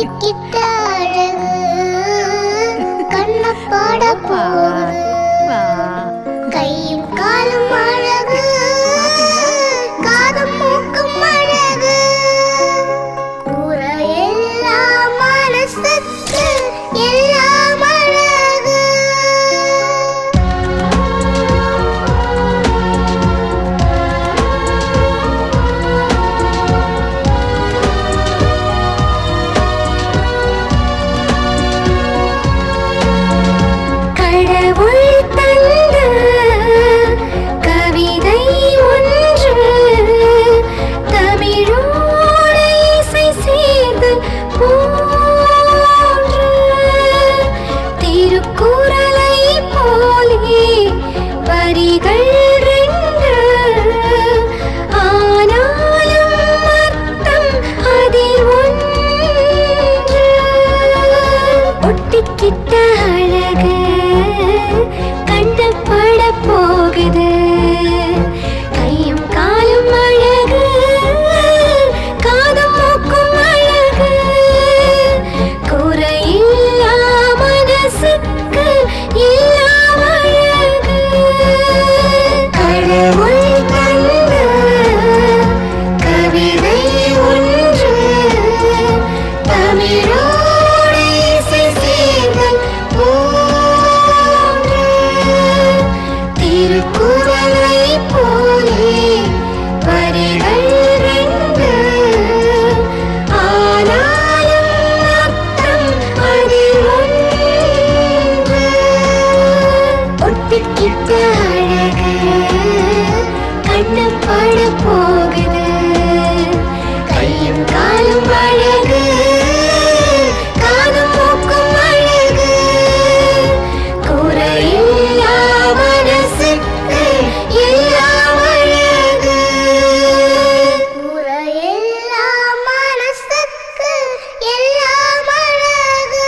ஒட்டிக்கிட்ட அழகு கண்ணப்பாட போகுது கையும் காலும் அழகு காதும் மூக்கும் அழகு கூற எல்லாம் மனசுக்கு எல்லாம் அழகு கடவுள் தந்த கவிதை ஒன்று தமிழோடு இசை சேர்ந்தல் போன்று திருக்குறளை போலே வரிகள் ரெண்டு ஆனாலும் அர்த்தம் அதில் ஒன்று ஒட்டிக்கிட்ட அழகு கண்டு பட போகுது கையும் காலும் அழகு காதும் மூக்கும் அழகு குறையில்லா மனசுக்கு எல்லாம் அழகு கடவுள் தந்த கவிதை ஒன்று தமிழோடு இசை சேர்ந்தல் போன்று திருக்குறளை போலே வரிகள் ரெண்டு ஆனாலும் அர்த்தம் அதில் ஒன்று ஒட்டிக்கிட்ட அழகு கண்ணு பட போகுது கையும் காலும் அழகு காதும் மூக்கும் அழகு குறையில்லா மனசுக்கு எல்லாம் அழகு குறையில்லா மனசுக்கு எல்லாம் அழகு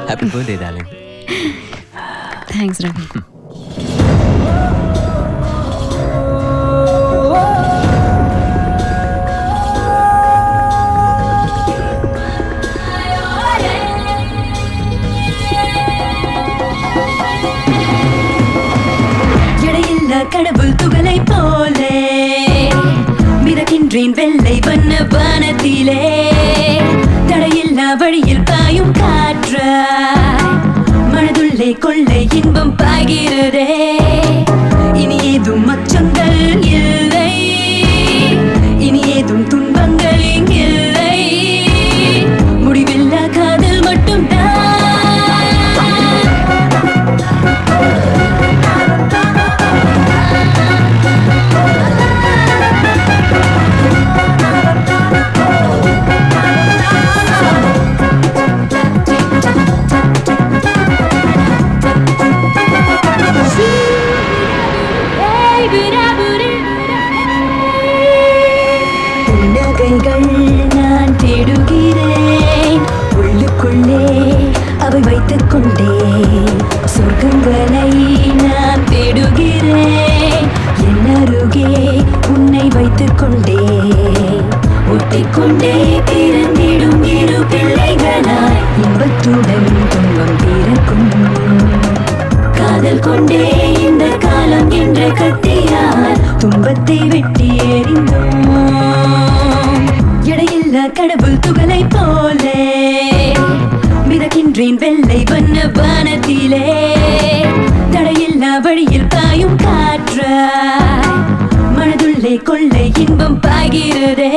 Happy birthday, darling. Thanks, Ravi. கடவுள் துகளை போலே மிதக்கின்றேன் வெள்ளை வண்ண வானத்திலே தடையில்லா வழியில் பாயும் காற்றாய் மனதுள்ளே கொள்ளை இன்பம் பாய்கிறதே இனி ஏதும் அச்சங்கள் இல்லை இனி ஏதும் துன்பங்கள் இல்லை முடிவில்லா காதல் மட்டும்தான் தடையில்லா கடவுள் துகளை போலே மிதக்கின்றேன் வெள்ளை வண்ண வானத்திலே தடையில்லா வழியில் பாயும் காற்றாய் மனதுள்ளே கொள்ளை இன்பம் பாய்கிறதே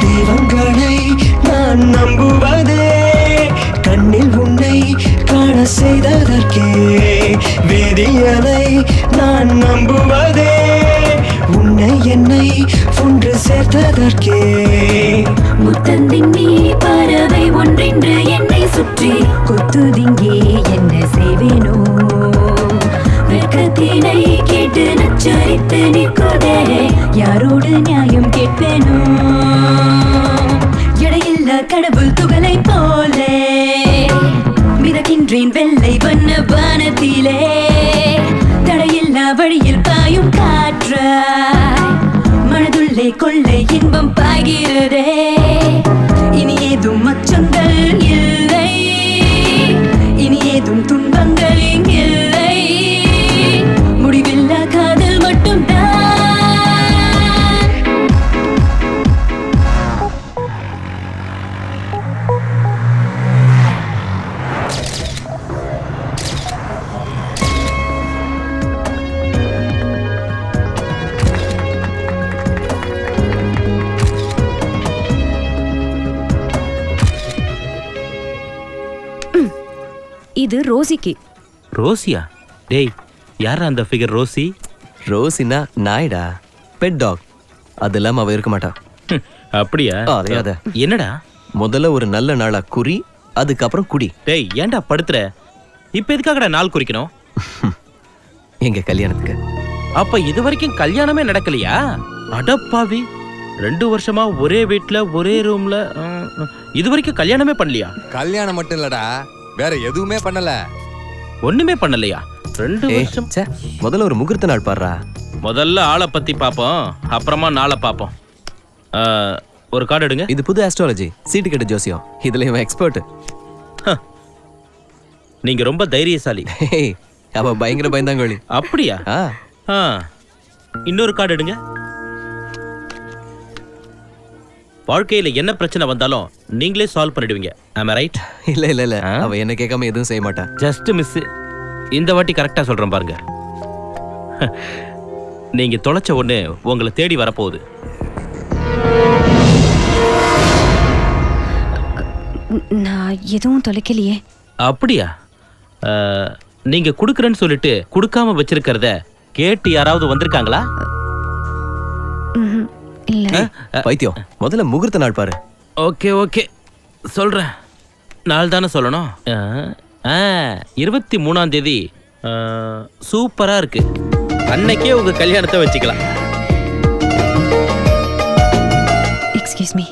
தெய்வங்களை நான் நம்புவதே கண்ணில் உன்னை காண செய்ததற்கே வேதியனை நான் நம்புவதே உன்னை என்னை ஒன்று சேர்த்ததற்கே முத்தந்தின் நீ பறவை ஒன்றென்று என்னை சுற்றி கொத்துதிங்கே என்ன செய்வேனோ வெட்கத்தினை கேட்டு நச்சரித்து நிற்குதே யாரோடு நியாயம் கேட்பேனோ எடையில்லா கடவுள் துகளை போலே மிதக்கின்றேன் வெள்ளை வண்ண வானத்திலே தடையில்லா வழியில் பாயும் காற்றாய் மனதுள்ளே கொள்ளை இன்பம் பாய்கிறதே இனி ஏதும் அச்சங்கள் இல்லை இனி ஏதும் துன்பங்கள் இல்லை முடிவில்லா காதல் மட்டும்தான் இது ரோசிக்கு. ரோசியா? டேய், யாரா அந்த ஃபிகர் ரோசி? ரோசினா நாய்டா, பெட் டாக். அது இல்லாம அவ இருக்க மாட்டா. அப்படியா? அதையாத. என்னடா? முதல்ல ஒரு நல்ல நாளா குறி, அதுக்கப்புறம் குடி. டேய், ஏன்டா படுத்துற? இப்ப எதுக்காகடா நாள் குறிக்கணும்? எங்க கல்யாணத்துக்கு. அப்ப இது வரைக்கும் கல்யாணமே நடக்கலையா? அடப்பாவி, 2 வருஷமா ஒரே வீட்ல ஒரே ரூம்ல இது வரைக்கும் கல்யாணமே பண்ணலையா? கல்யாணம் மட்டும் இல்லடா, வேற எதுவுமே பண்ணல. ஒண்ணுமே பண்ணலையா? 2 வருஷம். முதல்ல ஒரு முகூர்த்த நாள் பாடுறா. முதல்ல ஆளை பத்தி பாப்போம், அப்புறமா நாளை பாப்போம். ஒரு கார்டு எடுங்க. இது புது ஆஸ்ட்ராலஜி, சீட்டு கட்ட ஜோசியம். இதுல இவன் எக்ஸ்பர்ட். நீங்க ரொம்ப தைரியசாலி. அவ பயங்கர பயந்தாங்கோலி. அப்படியா? இன்னொரு கார்டு எடுங்க. வாழ்க்கையில என்ன பிரச்சனை வந்தாலும் நீங்களே சால்வ் பண்ணிடுவீங்க. am I right? இல்ல இல்ல இல்ல, அவ என்ன கேட்காம எதுவும் செய்ய மாட்டா. Just miss. இந்த வாட்டி கரெக்டா சொல்றேன் பாருங்க. நீங்க தொலைச்ச ஒண்ணு உங்களை தேடி வரப்போகுது. நான் எதுவும் தொலைக்கலையே. அப்படியா? நீங்க குடுக்கறேன்னு சொல்லிட்டு குடுக்காம வச்சிருக்கிறத கேட்டு யாராவது வந்திருக்காங்களா? இல்ல. பைத்தியம், முதல்ல முகூர்த்த நாள் பாரு. ஓகே ஓகே, சொல்றேன். நாள் தானே சொல்லணும். 23ஆம் தேதி சூப்பரா இருக்கு. அன்னைக்கே உங்க கல்யாணத்தை வச்சுக்கலாம். Excuse me.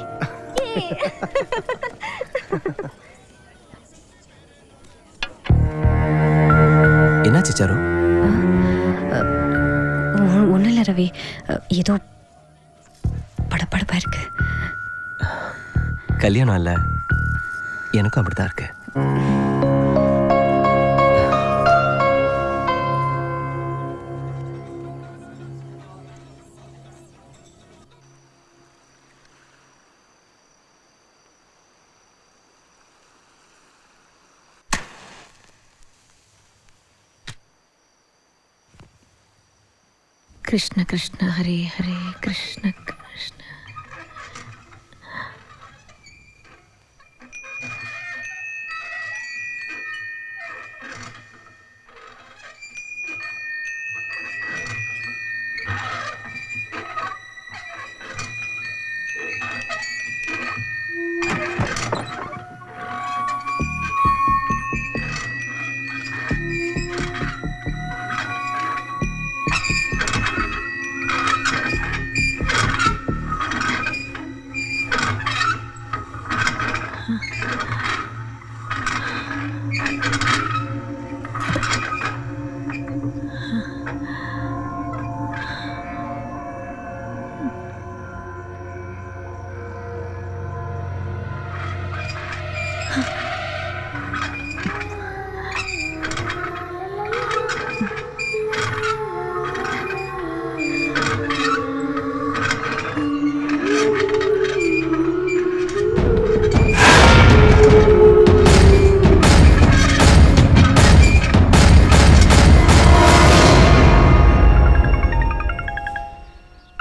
என்னாச்சு சாரு? ஒன்றும் இல்லை ரவி, ஏதோ படப்படப்பா இருக்கு. கல்யாணம் இல்ல, எனக்கும் அப்படித்தான் இருக்கு. கிருஷ்ண கிருஷ்ண ஹரே ஹரே கிருஷ்ண கிருஷ்ண.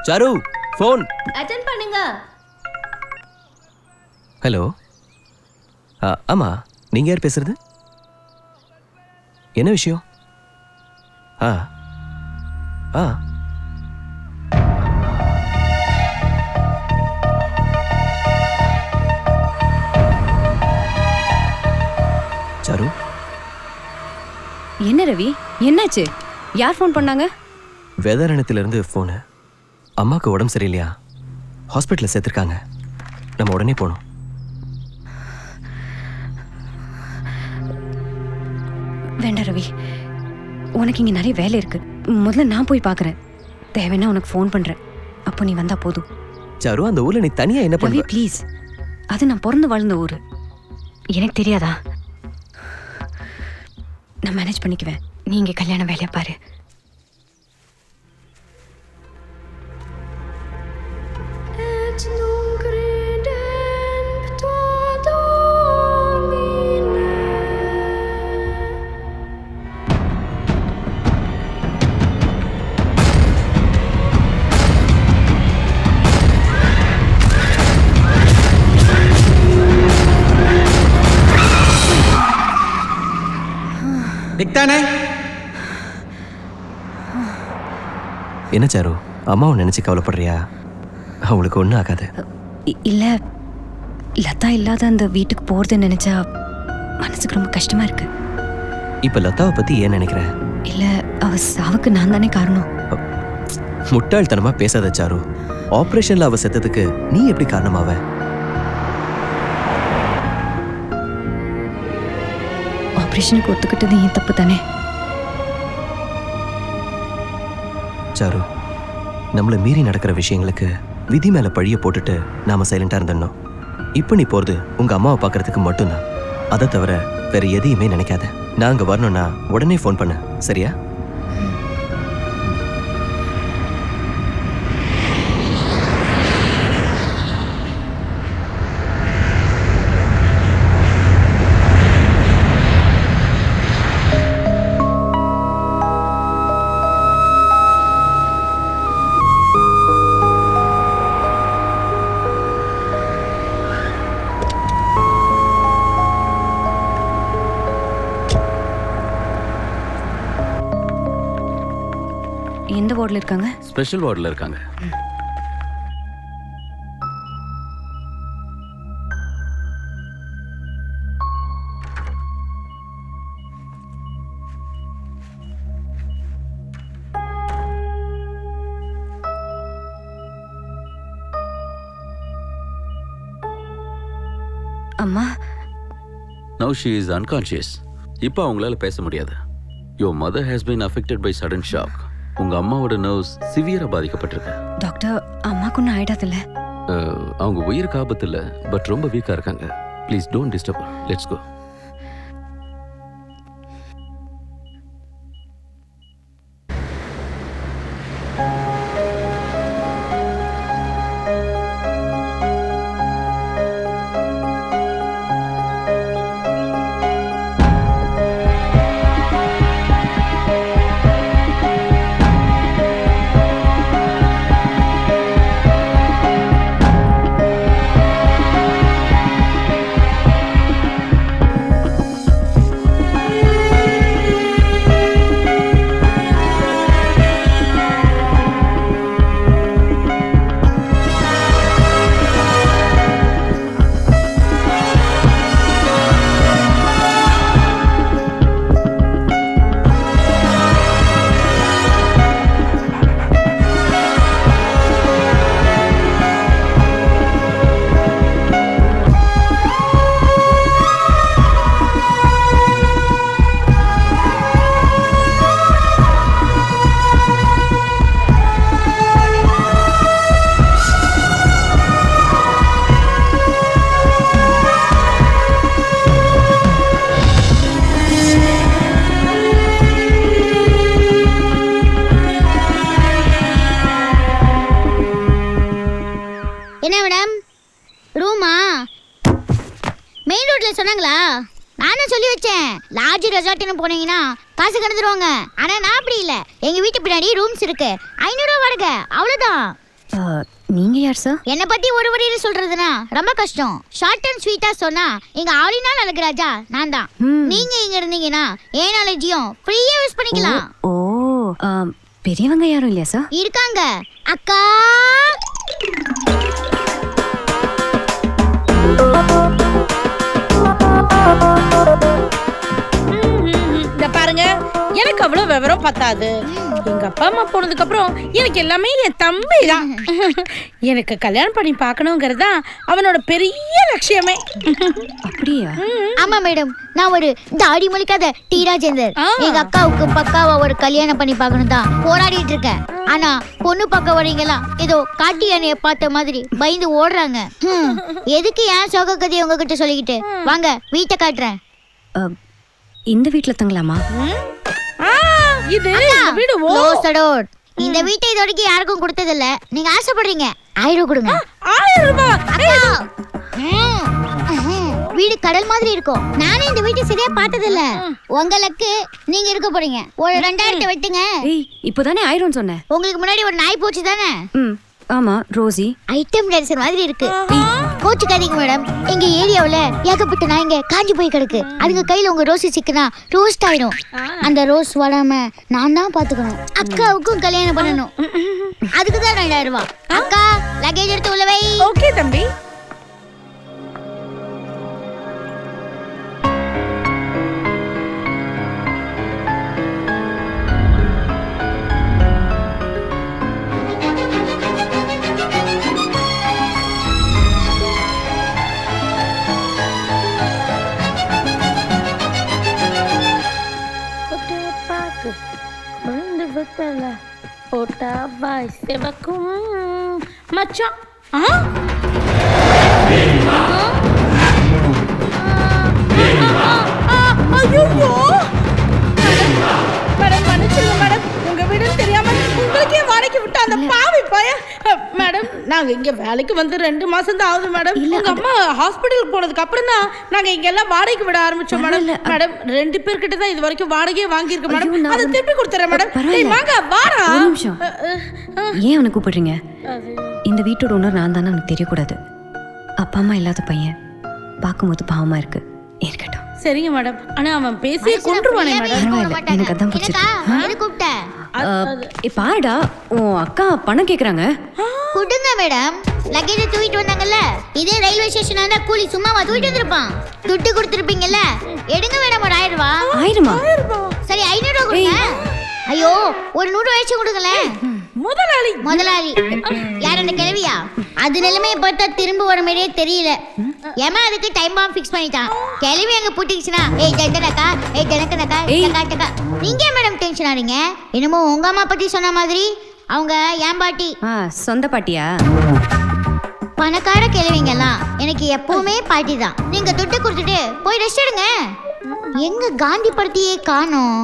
சாரு ஃபோன். அட்டெண்ட் பண்ணுங்க. ஹலோ. ஆமா, நீங்க யார் பேசுறது? என்ன விஷயம்? ஆ ஆ சாரு. என்ன ரவி, என்னாச்சு? யார் ஃபோன் பண்ணாங்க? வேதாரண்யத்திலிருந்து ஃபோனு. அம்மாவுக்கு உடம்பு சரியில்லையா, ஹாஸ்பிட்டலில் சேர்த்துருக்காங்க. நம்ம உடனே போகணும். வேண்டாம் ரவி, உனக்கு இங்கே நிறைய வேலை இருக்கு. முதல்ல நான் போய் பார்க்குறேன். தேவைன்னா உனக்கு ஃபோன் பண்ணுறேன். அப்போ நீ வந்தா போதும். சாரு, அந்த ஊரில் நீ தனியாக என்ன ரவி பண்ணுவ? ப்ளீஸ், அது நான் பிறந்து வாழ்ந்த ஊர். எனக்கு தெரியாதா? நான் மேனேஜ் பண்ணிக்குவேன். நீ இங்கே கல்யாண வேலையை பாரு. என்ன சாரு, அம்மாவை நினைச்சு கவலைப்படுறியா? அவங்களுக்கு ஒன்றும் ஆகாது. இல்லை, லதா இல்லாத அந்த வீட்டுக்கு போகிறத நினச்சா மனசுக்கு ரொம்ப கஷ்டமா இருக்கு. இப்போ லதாவை பற்றி ஏன் நினைக்கிற? இல்லை, அவ சாவுக்கு நான் தானே காரணம். முட்டாள்தனமா பேசாத சாரு. ஆப்ரேஷன்ல அவ செத்ததுக்கு நீ எப்படி காரணமாவ? ஆப்ரேஷனுக்கு ஒத்துக்கிட்டது ஏன் தப்பு தானே? சாரு, நம்மளை மீறி நடக்கிற விஷயங்களுக்கு விதி மேல பழிய போட்டுட்டு நாம சைலண்டா இருந்தோம். இப்போ நீ போறது உங்க அம்மாவை பார்க்கறதுக்கு மட்டும்தான். அதை தவிர வேற எதையுமே நினைக்காத. நாங்க வரணும்னா உடனே ஃபோன் பண்ணு, சரியா? எந்த வார்டில் இருக்காங்க? ஸ்பெஷல் வார்டில் இருக்காங்க. அம்மா, Now she is unconscious. இப்போ அவங்களால பேச முடியாது. Your mother has been affected by sudden shock. உங்க அம்மாவோட நர்வ்ஸ் சிவியரா பாதிக்கப்பட்டிருக்கு. டாக்டர், அம்மாக்கு ஒன்றும் ஆயிடாதுல்ல? அவங்க உயிருக்கு ஆபத்து இல்லை, பட் ரொம்ப வீக்கா இருக்காங்க. Please don't disturb. Let's go. Main ரோட்ல சொன்னாங்களா? நானும் சொல்லி வச்சேன், லாட்ஜ் ரெசார்ட்னு போனீங்கன்னா காசு கணந்துருவாங்க. ஆனா நான் அப்படி இல்ல, எங்க வீட்டு பின்னாடி ரூம்ஸ் இருக்கு, 500 ரூபா வாடகை, அவ்வளவுதான். நீங்க யார் சார்? என்ன பத்தி ஒரு வரியில சொல்றதுன்னா ரொம்ப கஷ்டம். ஷார்ட் அண்ட் ஸ்வீட்டா சொன்னா எங்க ஆளினால் அழகுராஜா நான் தான். நீங்க இங்க இருந்தீங்கன்னா ஏன் நாலேஜையும் ஃப்ரீயா யூஸ் பண்ணிக்கலாம். ஓ பெரியவங்க யாரும் இல்லையா சார்? இருக்காங்க. அக்கா இந்த பாருங்க, எனக்கு அவ்வளவு விவரம் பத்தாது. எங்க அப்பா அம்மா போனதுக்கு அப்புறம் எனக்கு எல்லாமே என் தம்பி தான். எனக்கு கல்யாணம் பண்ணி பார்க்கணுங்கிறது தான் அவனோட பெரிய லட்சியமே. அப்படியா? ஆமா மேடம், நான் ஒரு தாடி முழிக்காத டி ராஜேந்தர். எங்க அக்காவுக்கு பக்காவா ஒரு கல்யாணம் பண்ணி பார்க்கணும் தான் போராடிட்டு இருக்கேன். ஆனா பொண்ணு பார்க்க வரீங்களா ஏதோ காட்டு யானைய பார்த்த மாதிரி பயந்து ஓடுறாங்க. எதுக்கு ஏன் சோக கதையை உங்ககிட்ட சொல்லிக்கிட்டு? வாங்க வீட்டை காட்டுறேன். இந்த வீட்ல தங்கலாமா? இது வீடு இந்த வீட்டை இது வரைக்கும் யாருக்கும் கொடுத்தது இல்ல. நீங்க ஆசைப்படுறீங்க, 1000 கொடுங்க. 1000 ரூபாய்? வீடு கடல் மாதிரி இருக்கும். நானே இந்த வீட்டை சரியா பார்த்தது இல்ல. உங்களுக்கு நீங்க இருக்க போறீங்க, ஒரு 2000 வெட்டுங்க. இப்போதானே 1000 சொன்னேன். உங்களுக்கு முன்னாடி ஒரு நாய் போச்சு தானே? ஆமா, ரோசி. ஐட்டம் டான்சர் மாதிரி இருக்கு. கோச்சுக்காதீங்க மேடம், எங்க ஏரியாவுல ஏகப்பட்ட நாய்ங்க காஞ்சி போய் கிடக்கு. அதுங்க கையில உங்க ரோசி சிக்கனா ரோஸ்ட் ஆயிடும். அந்த ரோஸ் வராம நான் தான் பாத்துக்கணும். அக்காவுக்கும் கல்யாணம் பண்ணணும். அதுக்கு தான் 2000 ரூபாய். அக்கா லக்கேஜ் எடுத்து உள்ள வை. ஓகே தம்பி. போட்டா பாய் செவக்கும் மச்சான். மேடம் மன்னிச்சுங்க மேடம், உங்க வீடு தெரியாம உங்களுக்கே வாடகைக்கு விட்டு அந்த பாவி பய. மேடம் நாங்க இங்க வேலைக்கு வந்து 2 மாசம் தான் ஆகுது மேடம். உங்க அம்மா ஹாஸ்பிட்டலுக்கு போனதுக்கு அப்புறம் தான் நாங்க இங்க எல்லாம் வாடகைக்கு விட ஆரம்பிச்சோம் மேடம். மேடம் 2 பேர்கிட்ட தான் இது வரைக்கும் வாடகையே வாங்கியிருக்கோம் மேடம். அதை திருப்பி கொடுத்துறேன் மேடம். வாங்க வாடா. ஒரு நிமிஷம். ஏன் அவனை கூப்பிடுறீங்க? இந்த வீட்டோட ஓனர் நான் தானே எனக்கு தெரியக்கூடாது. அப்பா அம்மா இல்லாத பையன், பார்க்கும்போது பாவமா இருக்கு. இருக்கட்டும். சரிங்க மேடம். ஆனா அவன் பேசியே கொன்றுவானே மேடம். பரவாயில்ல, எனக்கு அதான் பிடிச்சிருக்கு. பாருடா, உன் அக்கா பணம் கேக்குறாங்க. கொடுங்க மேடம். லக்கேஜ் தூக்கிட்டு வந்தாங்கல்ல, இதே ரயில்வே ஸ்டேஷன் ஆனா கூலி சும்மாவா தூக்கிட்டு வந்திருப்பான். துட்டு கொடுத்துருப்பீங்கல்ல, எடுங்க மேடம். ஒரு 1000 ரூபாய். 1000 சரி 500 ரூபாய் கொடுங்க. ஐயோ ஒரு 100 வயசு கொடுங்களேன். முதலாளி யார்? அந்த கிழவியா? அது நிலைமையை பார்த்தா திரும்ப வர மாதிரியே தெரியல. ஏமா அதுக்கு டைம் பாம் ஃபிக்ஸ் பண்ணிட்டான். கிழவி அங்க பூட்டிச்சுனா ஏய் ஜண்டனக்கா, ஏய் ஜனக்கனக்கா, டக்கா. நீங்க மேடம் டென்ஷன் ஆறீங்க? என்னமோ உங்க அம்மா பத்தி சொன்ன மாதிரி. அவங்க ஏன் பாட்டி? சொந்த பாட்டியா? பணக்கார கிழவிங்கெல்லாம் எனக்கு எப்பவுமே பாட்டி தான். நீங்க துட்டு கொடுத்துட்டு போய் ரெஸ்ட் எடுங்க. எங்க காந்தி படத்தையே காணோம்.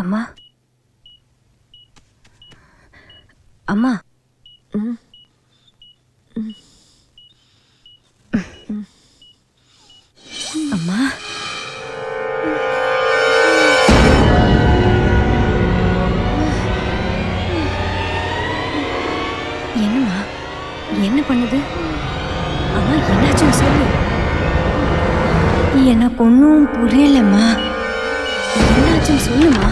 அம்மா அம்மா அம்மா என்னம்மா என்ன பண்ணுது அம்மா என்னாச்சுன்னு சொல்லு எனக்கு ஒன்றும் புரியலம்மா என்னாச்சுன்னு சொல்லுமா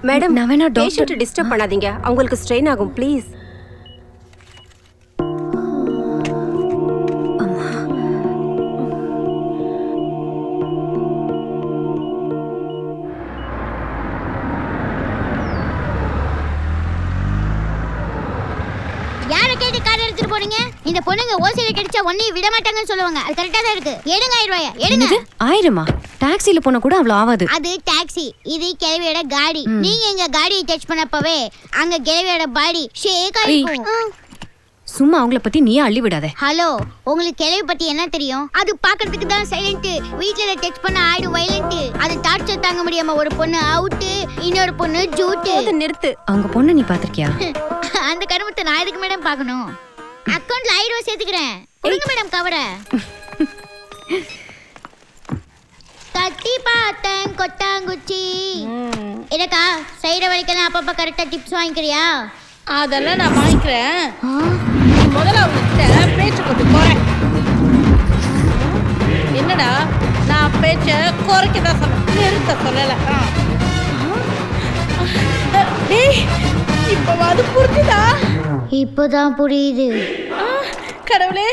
மேடம் நான் வேணா பேஷண்ட்டை டாக்டர் டிஸ்டர்ப் பண்ணாதீங்க அவங்களுக்கு ஸ்ட்ரெயின் ஆகும் ப்ளீஸ். யாரை கேட்டு கார் எடுத்துட்டு போறீங்க? இந்த பொண்ணுங்க ஓசியில கிடைச்சா ஒன்னையும் விட மாட்டாங்கன்னு சொல்லுவாங்க. அது கரெக்டா தான் இருக்கு. எடுங்க 1000 ரூபாய் எடுங்க. என்னது 1000மா? டாக்ஸில போனா கூட அவ்வளவு ஆகாது. அது டாக்ஸி, இது கிழவியோட காடி. நீங்க எங்க காடியை டச் பண்ணப்பவே அங்க கிழவியோட பாடி ஷேக் ஆயிடும். சும்மா அவங்கள பத்தி நீ அள்ளி விடாத. ஹலோ, உங்களுக்கு கிழவி பத்தி என்ன தெரியும்? அது பாக்குறதுக்கு தான் சைலண்ட். வீட்ல டச் பண்ண ஆயிடும் வயலண்ட். அது டார்ச்சர் தாங்க முடியாம ஒரு பொண்ணு அவுட், இன்னொரு பொண்ணு ஜூட். நிறுத்து. அவங்க பொண்ணு நீ பாத்திருக்கியா? அந்த கருமத்தை நான் எதுக்கு மேடம் பார்க்கணும்? அக்கவுண்ட்ல 1000 ரூபாய் சேர்த்துக்கிறேன். கொடுங்க மேடம் கவரை. தட்டி பார்த்தேன் கொட்டாங்குச்சி. எனக்கா செய்யற வரைக்கும் அப்பப்ப கரெக்டா டிப்ஸ் வாங்கிக்கிறியா? அதெல்லாம் நான் வாங்கிக்கிறேன். முதல்ல அவங்ககிட்ட பேச்சு கொண்டு போறேன். என்னடா நான் பேச்ச குறைக்கதான் சொன்னேன், நிறுத்த சொல்லல. டேய், இப்ப அது புரிஞ்சுதா? இப்போதான் புரியுது. கடவுளே,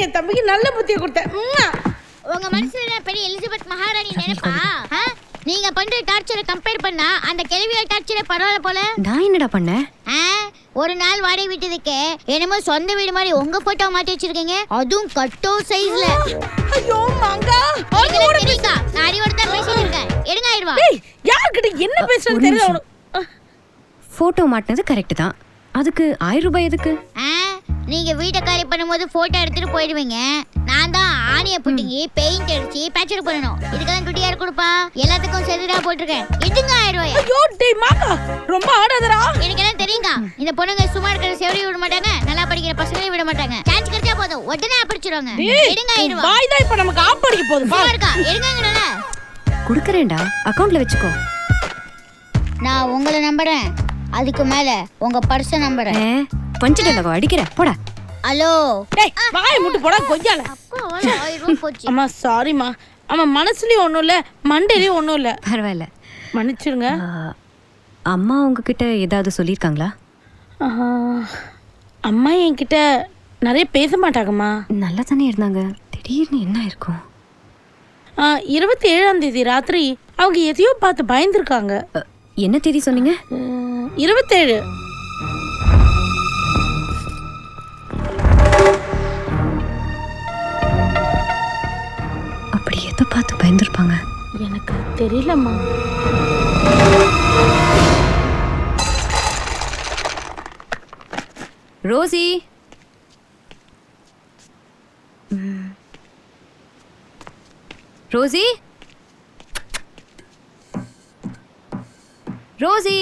என் தம்பிக்கு நல்ல புத்தியை கொடுத்தேன். உங்க மனசுல பெரிய எலிசபெத் மகாராணி நினைப்பா? நீங்க பண்ற டார்ச்சரை கம்பேர் பண்ணா அந்த கிழவியோட டார்ச்சரை பரவாயில்ல போல. நான் என்னடா பண்ணேன்? ஒரு நாள் வாடகை விட்டதுக்கு என்னமோ சொந்த வீடு மாதிரி உங்க போட்டோ மாட்டி வச்சிருக்கீங்க, அதுவும் கட்டோ சைஸ்ல. ஐயோ மங்கா, தெரியுதா? நான் அறிவோட தான் பேசிட்டு இருக்கேன். எடுங்க 1000 ரூபாய். டேய், யார்கிட்ட என்ன பேசுறது தெரியல உனக்கு. போட்டோ மாட்டினது கரெக்ட் தான், அதுக்கு 1000 ரூபாய் எதுக்கு? நீங்க வீட்டை காலி பண்ணும்போது போட்டோ எடுத்துட்டு போயிடுவீங்க. நான் தான் ஆணிய புட்டிங்கி பெயிண்ட் அடிச்சு பேச்சர் பண்ணணும். இதுக்கெல்லாம் துட்டி யார் கொடுப்பா? எல்லாத்துக்கும் செதுடா போட்டிருக்கேன். எடுங்க 1000 ரூபாய். ஐயோ டேய் மாங்கா, ரொம்ப ஆடாதடா. எனக்கு எல்லாம் தெரியுங்க. இந்த பொண்ணுங்க சும்மா இருக்கிற செவரி விட மாட்டாங்க, நல்லா படிக்கிற பசங்களையும் விட மாட்டாங்க. சான்ஸ் கிடைச்சா போதும் உடனே அடிச்சிடுவாங்க. எடுங்க 1000 ரூபாய். வாய் தான் இப்ப நமக்கு ஆப்படிக்க போகுது. சும்மா இருக்கா? எடுங்கங்கடா. குடுக்கறேன்டா, அக்கவுண்ட்ல வெச்சுக்கோ. நான் உங்களை நம்புறேன், அதுக்கு மேல உங்க பர்ஸ நம்புறேன். பஞ்சிடலவா அடிக்கிற போடா. ஹலோ, டேய் வாய் முட்டு போடா கொய்யால. அப்பா 1000 ரூபாய் போச்சு. அம்மா சாரிமா. அம்மா மனசுலயும் ஒண்ணும் இல்ல, மண்டையிலயும் ஒண்ணும் இல்ல. பரவாயில்ல, மன்னிச்சிருங்க. அம்மா உங்ககிட்ட ஏதாவது சொல்லியிருக்காங்களா? அம்மா என்கிட்ட நிறைய பேச மாட்டாங்கம்மா. நல்லா தானே இருந்தாங்க, திடீர்னு என்ன இருக்கும்? 27ஆம் தேதி ராத்திரி அவங்க எதையோ பார்த்து பயந்துருக்காங்க. என்ன தேதி சொன்னீங்க? 27. அப்படி எதை பார்த்து பயந்துருப்பாங்க? எனக்கு தெரியலம்மா. ரோசி, ரோசி, ரோசி,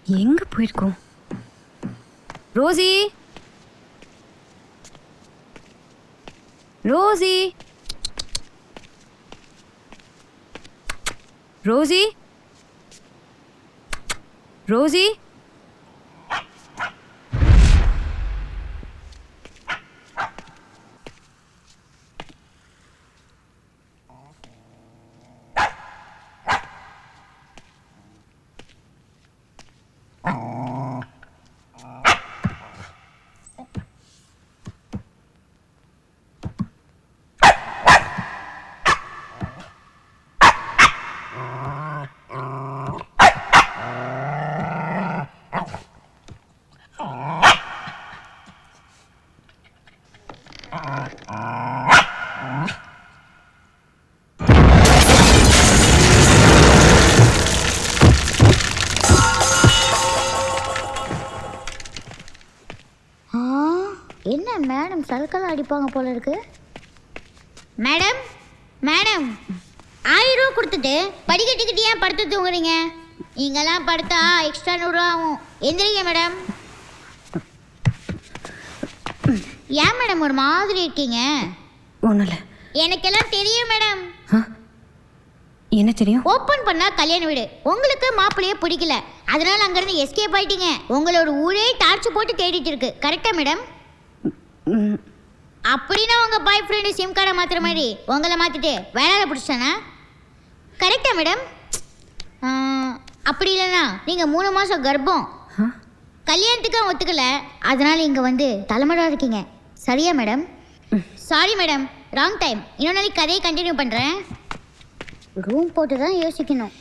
எங்க போயிருக்கோம்? Rosie, Rosie, Rosie, Rosie. என்ன மேடம் சல்கல் அடிப்பாங்க போல இருக்கு. மேடம் மேடம் 1000 ரூபாய் கொடுத்துட்டு படிக்கட்டுக்கிட்டு ஏன் படுத்து தூங்குறீங்க? நீங்கெல்லாம் படுத்தா எக்ஸ்ட்ரா 100 ரூபா ஆகும். எந்திரிங்க மேடம். ஏன் மேடம் ஒரு மாதிரி இருக்கீங்க? ஒன்றும் இல்லை. எனக்கெல்லாம் தெரியும் மேடம். என்ன தெரியும்? ஓப்பன் பண்ணா கல்யாண வீடு. உங்களுக்கு மாப்பிள்ளையே பிடிக்கல, அதனால அங்கிருந்து எஸ்கேப் ஆயிட்டீங்க. உங்களோட ஊரே டார்ச் போட்டு தேடிட்டு இருக்கு. கரெக்டா மேடம்? அப்படின்னா உங்க பாய் ஃப்ரெண்டு சிம் கார்டை மாத்துற மாதிரி உங்களை மாத்திட்டு வேலையில பிடிச்சானா? கரெக்டா மேடம்? அப்படி இல்லைன்னா நீங்க 3 மாசம் கர்ப்பம், கல்யாணத்துக்கு ஒத்துக்கல, அதனால இங்க வந்து தலைமடா இருக்கீங்க. சரியா madam? Sorry madam, wrong time. இன்னொரு நாளைக்கு கதையை கண்டினியூ பண்றேன். ரூம் போட்டு தான் யோசிக்கணும்.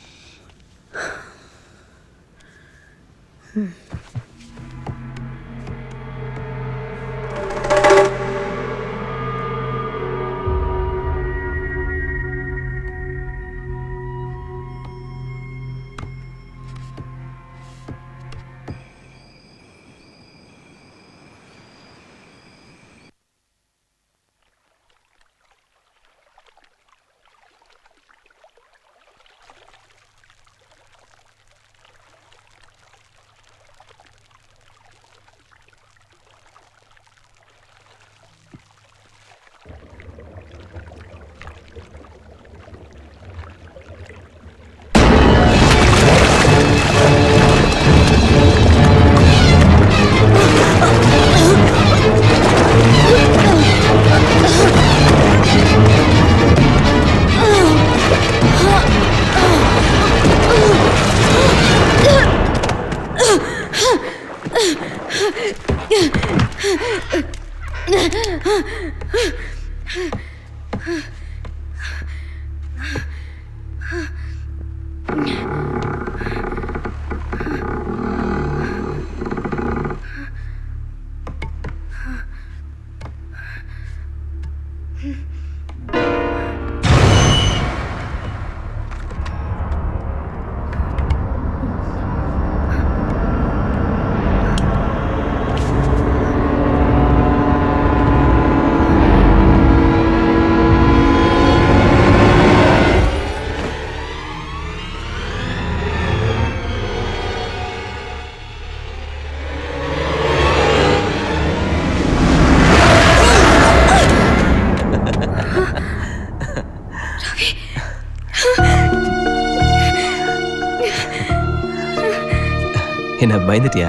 என்ன பயந்துட்டியா?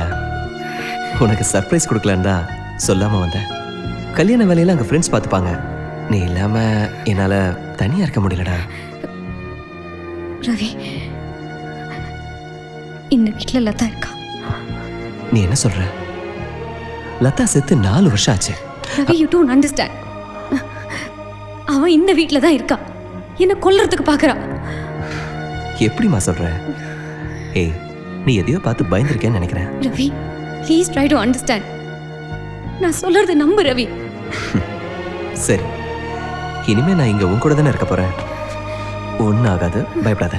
உனக்கு சர்ப்ரைஸ் கொடுக்கலான்னு தான் சொல்லாம வந்தேன். கல்யாண வேலையில அங்க ஃப்ரெண்ட்ஸ் பார்த்துப்பாங்க, நீ இல்லாம என்னால தனியா இருக்க முடியலடா. ரவி, இந்த வீட்டில் லதா இருக்கா? நீ என்ன சொல்ற? லதா செத்து 4 வருஷம் ஆச்சு. Ravi, you don't understand. அவன் இந்த வீட்டில் தான் இருக்கா, என்ன கொல்றதுக்கு பார்க்கறா. எப்படிமா சொல்ற? ஏய், நீ எதையோ பார்த்து பயந்துருக்கேன்னு நினைக்கிறேன். Ravi, please try to understand. நான் சொல்றது நம்பு ரவி. சரி, இனிமே நான் இங்க உன் கூட தானே இருக்க போறேன். ஒன்னும் ஆகாது, பயப்படாத.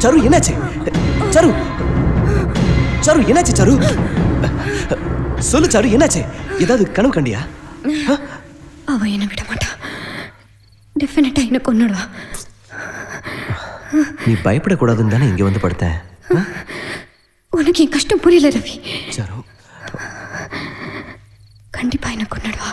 சரு என்னாச்சு? சரு சரு என்னாச்சு? சரு சொல்லு சரு என்னாச்சு? ஏதாவது கனவு கண்டியா? அவ என்ன விட மாட்டா. டெஃபினட்டா என்ன கொன்னுடுவா. நீ பயப்படக்கூடாதுன்னு தானே இங்க வந்து படுத்தேன். உனக்கு என் கஷ்டம் புரியல ரவி. சரு கண்டிப்பா என்ன கொன்னுடுவா.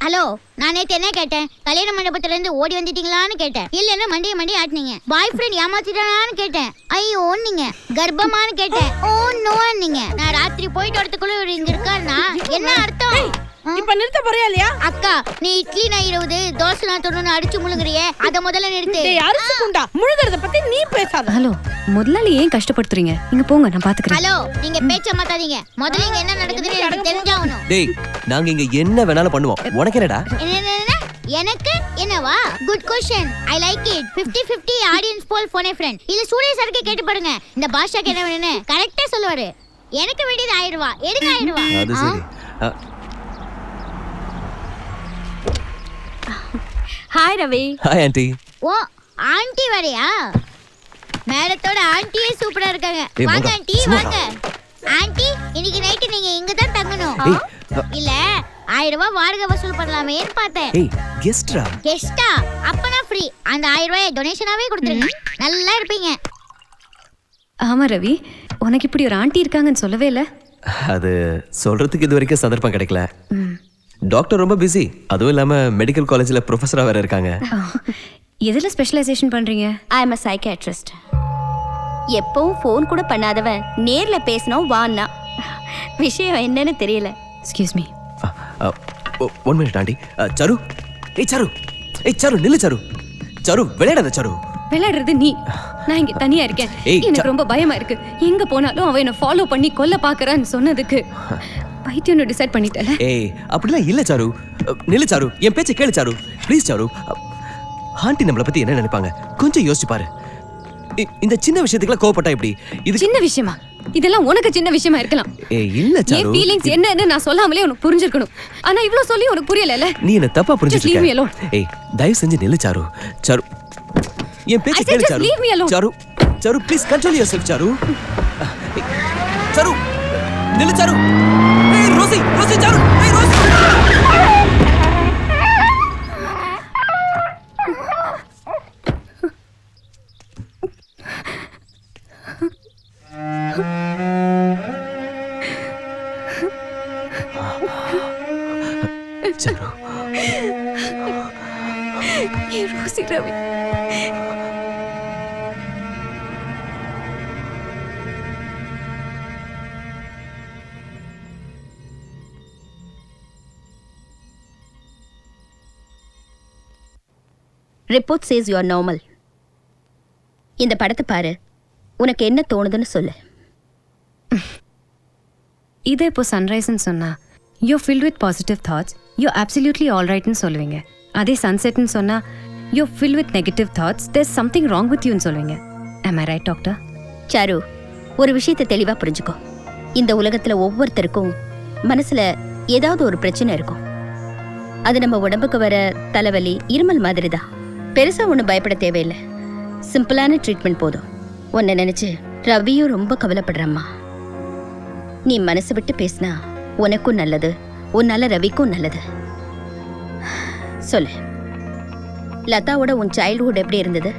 ஹலோ, நான் நேத்து என்ன கேட்டேன்? கல்யாண மண்டபத்துல இருந்து ஓடி வந்துட்டீங்களான்னு கேட்டேன். இல்லன்னா மண்டைய ஆட்டினீங்க. பாய் ஃப்ரெண்ட் ஏமாத்திட்டானான்னு கேட்டேன். ஐயோ நீங்க கர்ப்பமான்னு கேட்டேன். ஓ நோ நீங்க. நான் ராத்திரி போயிட்டு வரதுக்குள்ள இவர் இங்க இருக்காருன்னா என்ன அர்த்தம்? இப்ப நிறுத்த போறியா இல்லையா? அக்கா, நீ இட்லி நான் 20 தோசை நான் 90 அடிச்சு முழுங்குறியே, அத முதல்ல நிறுத்து. டேய் அரிசி குண்டா, முழுகிறத பத்தி நீ பேசாத. ஹலோ, முதலாளி ஏன் கஷ்டப்படுத்துறீங்க? இங்க போங்க, நான் பாத்துக்கிறேன். ஹலோ, நீங்க பேச்ச மாத்தாதீங்க. முதல்ல இங்க என்ன நடக்குதுன்னு எனக்கு தெரிஞ்சாகணும். டேய், நாங்க இங்க என்ன வேணாலும் பண்ணுவோம். உனக்கு என்னடா? என்ன எனக்கு என்னவா? Good question. I like it. 50-50 audience poll phone a friend. இல்ல சூரிய சருக்கு கேட்டு பாருங்க. இந்த பாஷாக்கு என்ன வேணும்னு கரெக்ட்டா சொல்லுவாரு. எனக்கு வேண்டியது 1000 ரூபாய். எடுங்க 1000 ரூபாய். அது சரி. ஹாய் ரவி. Hi aunty. ஓ, ஆண்டி வரையா? மேடத்தோட ஆண்டியே சூப்பரா இருக்காங்க. ஏய், வாங்க மங்கா, ஆண்டி, சும்மா வாங்க. ஆண்டி, இன்னைக்கு நைட் நீங்க இங்க தான் தங்கணும். ஏய், இல்ல 1000 ரூபாய் வாடகை வசூல் பண்ணலாமேன்னு பார்த்தேன். ஏய், கெஸ்ட்ரா. கெஸ்டா? அப்பனா ஃப்ரீ. அந்த 1000 ரூபாய் டொனேஷனாவே கொடுத்துருங்க. நல்லா இருப்பீங்க. ஆமா ரவி, உனக்கு இப்படி ஒரு ஆண்டி இருக்காங்கன்னு சொல்லவே இல்ல. அது சொல்றதுக்கு இது வரைக்கும் சந்தர்ப்பம் கிடைக்கல. டாக்டர் ரொம்ப பிஸி. அதுவும் இல்லாம மெடிக்கல் காலேஜ்ல ப்ரொஃபஸரா வேற இருக்காங்க. எதுல ஸ்பெஷலைசேஷன் பண்றீங்க? I am a psychiatrist. எப்பவும் ஃபோன் கூட பண்ணாதவன் நேர்ல பேசணும் வான்னா. விஷயம் என்னன்னு தெரியல. Excuse me. 1 minute aunty. Charu, ஏய் சரு, ஏய் சரு நில்லு சரு. சரு விளையாடாத சரு. விளையாடுறது நீ. நான் இங்க தனியா இருக்கேன். ஏய், எனக்கு ரொம்ப பயமா இருக்கு. எங்க போனாலும் அவன் என்ன ஃபாலோ பண்ணி கொல்ல பாக்குறான்னு சொன்னதுக்கு பைத்தியம்னு டிசைட் பண்ணிட்டல. ஏய், அப்படிலாம் இல்ல சாரு. நில்லு சாரு, என் பேச்சை கேளு சாரு. Please sir. ஆண்டி நம்மளை பத்தி என்ன நினைப்பாங்க கொஞ்சம் யோசிச்சு பாரு. இந்த சின்ன விஷயத்துக்குலாம் கோவப்பட்டா எப்படி? இது சின்ன விஷயமா? இதெல்லாம் உனக்கு சின்ன விஷயமா இருக்கலாம். ஏய் இல்ல என் சாரு. ஃபீலிங்ஸ் என்னன்னு நான் சொல்லாமலே உனக்கு புரிஞ்சிருக்கணும். ஆனா இவ்ளோ சொல்லி உனக்கு புரியலல. நீ என்ன தப்பா Just leave me alone. புரிஞ்சிட்ட. ஏய், தயவு செஞ்சு நில்லு சாரு. சாரு, என் பேச்சை I said கேளு just Charu. leave me alone. Charu, Charu please control yourself Charu. ஏய், சாரு நில்லு சாரு. ஏய் ரோசி, ரோசி சாரு. ஏய் ரோசி. சாரு. ஏ Rosie Ravi. Report says you are normal. இந்த படத்தை பாரு, உனக்கு என்ன தோணுதுன்னு சொல்லு. இதே இப்போ சன்ரைஸ்ன்னு சொன்னா you filled with positive thoughts, you absolutely all ரைட்னு சொல்லுவீங்க. அதே சன்செட்னு சொன்னா you fill with negative thoughts, there's something wrong with யூன்னு சொல்லுவீங்க. am I right doctor? Charu, ஒரு விஷயத்தை தெளிவா புரிஞ்சுக்கோ. இந்த உலகத்துல ஒவ்வொருத்தருக்கும் மனசுல ஏதாவது ஒரு பிரச்சனை இருக்கும். அது நம்ம உடம்புக்கு வர தலைவலி, இருமல் மாதிரி தான். பெருசா ஒன்றும் பயப்பட தேவையில்லை. சிம்பிளான ட்ரீட்மெண்ட் போதும். உன்னை நினைச்சு ரவியும் ரொம்ப கவலைப்படுறம்மா. நீ மனசு விட்டு பேசினா உனக்கும் நல்லது, உன்னால ரவிக்கும் நல்லது. சொல்லு, லதாவோட உன் சைல்ட்ஹுட் எப்படி இருந்தது?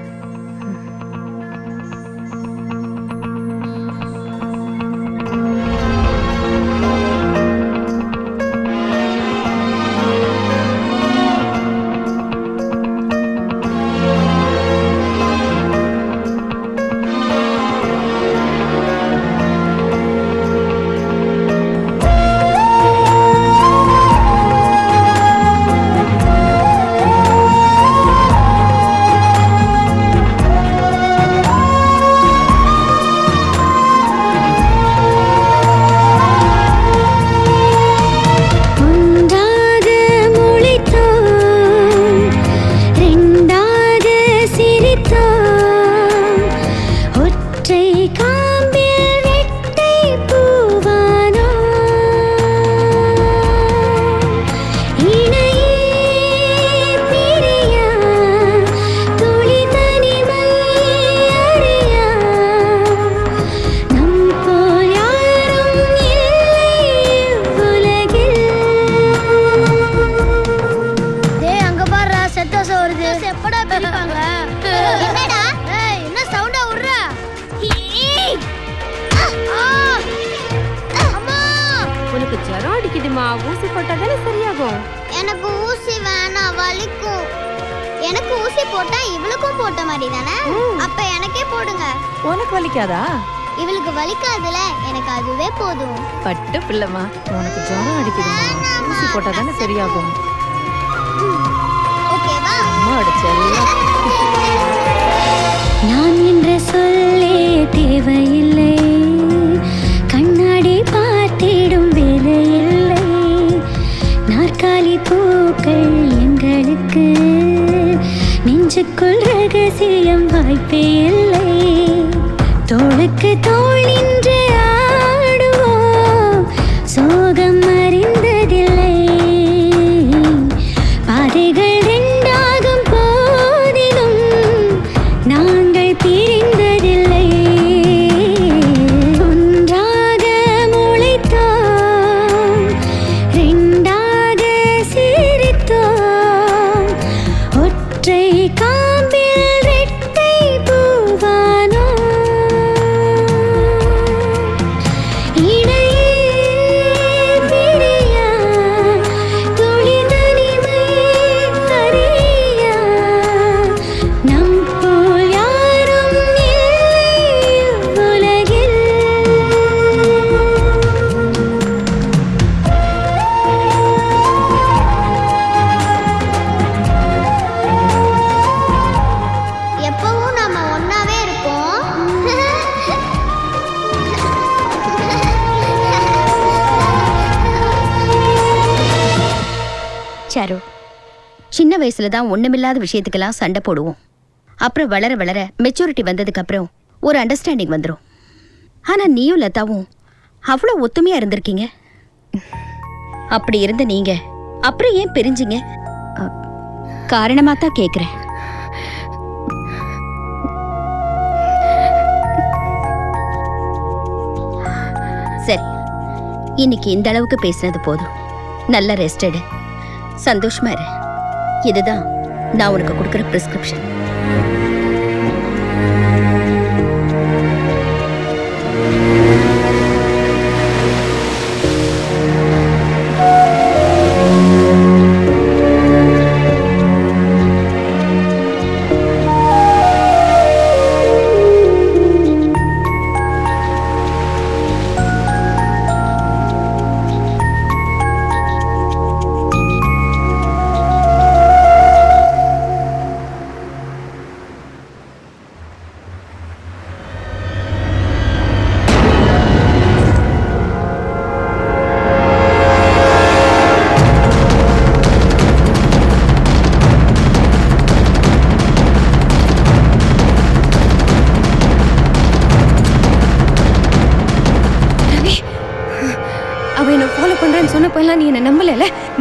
போட்டாதானே சரியாகும். எனக்கு ஊசி வேணாம், வலிக்கும். எனக்கு ஊசி போட்டா இவளுக்கும் போட்ட மாதிரி தானே? அப்ப எனக்கே போடுங்க. உனக்கு வலிக்காதா? இவளுக்கு வலிக்காதுல, எனக்கு அதுவே போதும். பட்டு பிள்ளைமா, உனக்கு ஜுரம் அடிக்குதுமா, ஊசி போட்டாதானே சரியாகும். ஓகேவா? அம்மா அடிச்சல்ல. நான் என்ற சொல்லே தேவையில்லை, கண்ணாடி பார்த்திடும் வேலையில்லை, நாற்காலி பூக்கள் எங்களுக்கு, நெஞ்சுக்குள் ரகசியம் வாய்ப்பே இல்லை, தோளுக்கு தோள் நின்று ஆடுவோம், சோகம் அறிந்ததில்லை, பாதைகள் ரெண்டாகும் போதிலும் நாங்கள் பிரிந்ததில்லை, ஒன்றாக முளைத்தோம், ரெண்டாக சிரித்தோம், ஒற்றை காம்பில் ரெட்டை பூவானோ, இடையே பிரியா துளி தனிமை அறியா, நம் போல் யாரும் இல்லை உலகில். எப்பவும் நாம ஒண்ணாவே இருப்போம். சாரு, சின்ன வயசுல தான் ஒண்ணுமில்லாத விஷயத்துக்கெல்லாம் சண்டை போடுவோம். அப்புறம் வளர வளர மெச்சூரிட்டி வந்ததுக்கு அப்புறம் ஒரு அண்டர்ஸ்டாண்டிங் வந்துடும். ஆனா நீயும் லதாவும் அவ்வளோ ஒத்துமையா இருந்திருக்கீங்க. அப்படி இருந்த நீங்க அப்புறம் ஏன் பிரிஞ்சிங்க? காரணமா தான் கேக்குறேன். சரி, இன்னைக்கு இந்த அளவுக்கு பேசினது போதும். நல்ல ரெஸ்ட் எடு, சந்தோஷமா இரு. இதுதான் நான் உனக்கு கொடுக்குற பிரிஸ்கிரிப்ஷன். அவ என்ன ஃபாலோ பண்றேன்னு சொன்னப்பெல்லாம் நீ என்ன நம்பல.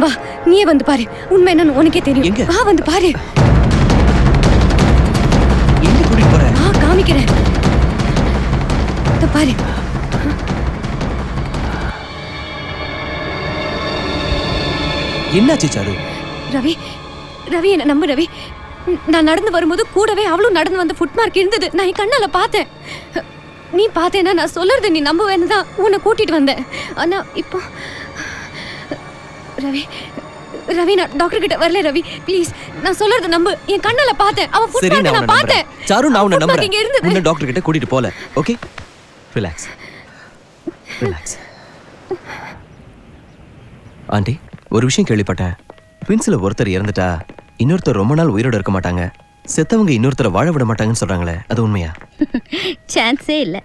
வா, நீயே வந்து பாரு, உண்மை என்னன்னு உனக்கே தெரியும். எங்க? வா வந்து பாரு. எங்க கூட்டிட்டு போற? வா காமிக்கிறேன். இதோ பாரு. என்னாச்சு சாரு? ரவி, ரவி என்ன நம்பு ரவி. நான் நடந்து வரும்போது கூடவே அவளும் நடந்து வந்த ஃபுட் மார்க் இருந்தது. நான் என் கண்ணால பார்த்தேன். நீ பார்த்தேன்னா நான் சொல்றது நீ நம்புவேன்னு தான் உன்னை கூட்டிட்டு வந்தேன். ஆனா இப்போ ரவி, ரவி நான் டாக்டர் கிட்ட வரல ரவி, ப்ளீஸ் நான் சொல்றது நம்பு. என் கண்ணால பார்த்தேன். அவ ஃபுட் சரி, மார்க் நான் நான் பார்த்தேன். சாரு, நான் உன்னை foot mark நம்புறேன். இங்க இருந்தது. உன்னை டாக்டர் கிட்ட கூட்டிட்டு போல. Okay, relax relax. ஆண்டி, ஒரு விஷயம் கேள்விப்பட்டேன். ட்வின்ஸ்ல ஒருத்தர் இறந்துட்டா இன்னொருத்தர் ரொம்ப நாள் உயிரோட இருக்க மாட்டாங்க. செத்தவங்க இன்னொருத்தரை வாழ விட மாட்டாங்கன்னு சொல்றாங்களே, அது உண்மையா? சான்ஸே இல்ல.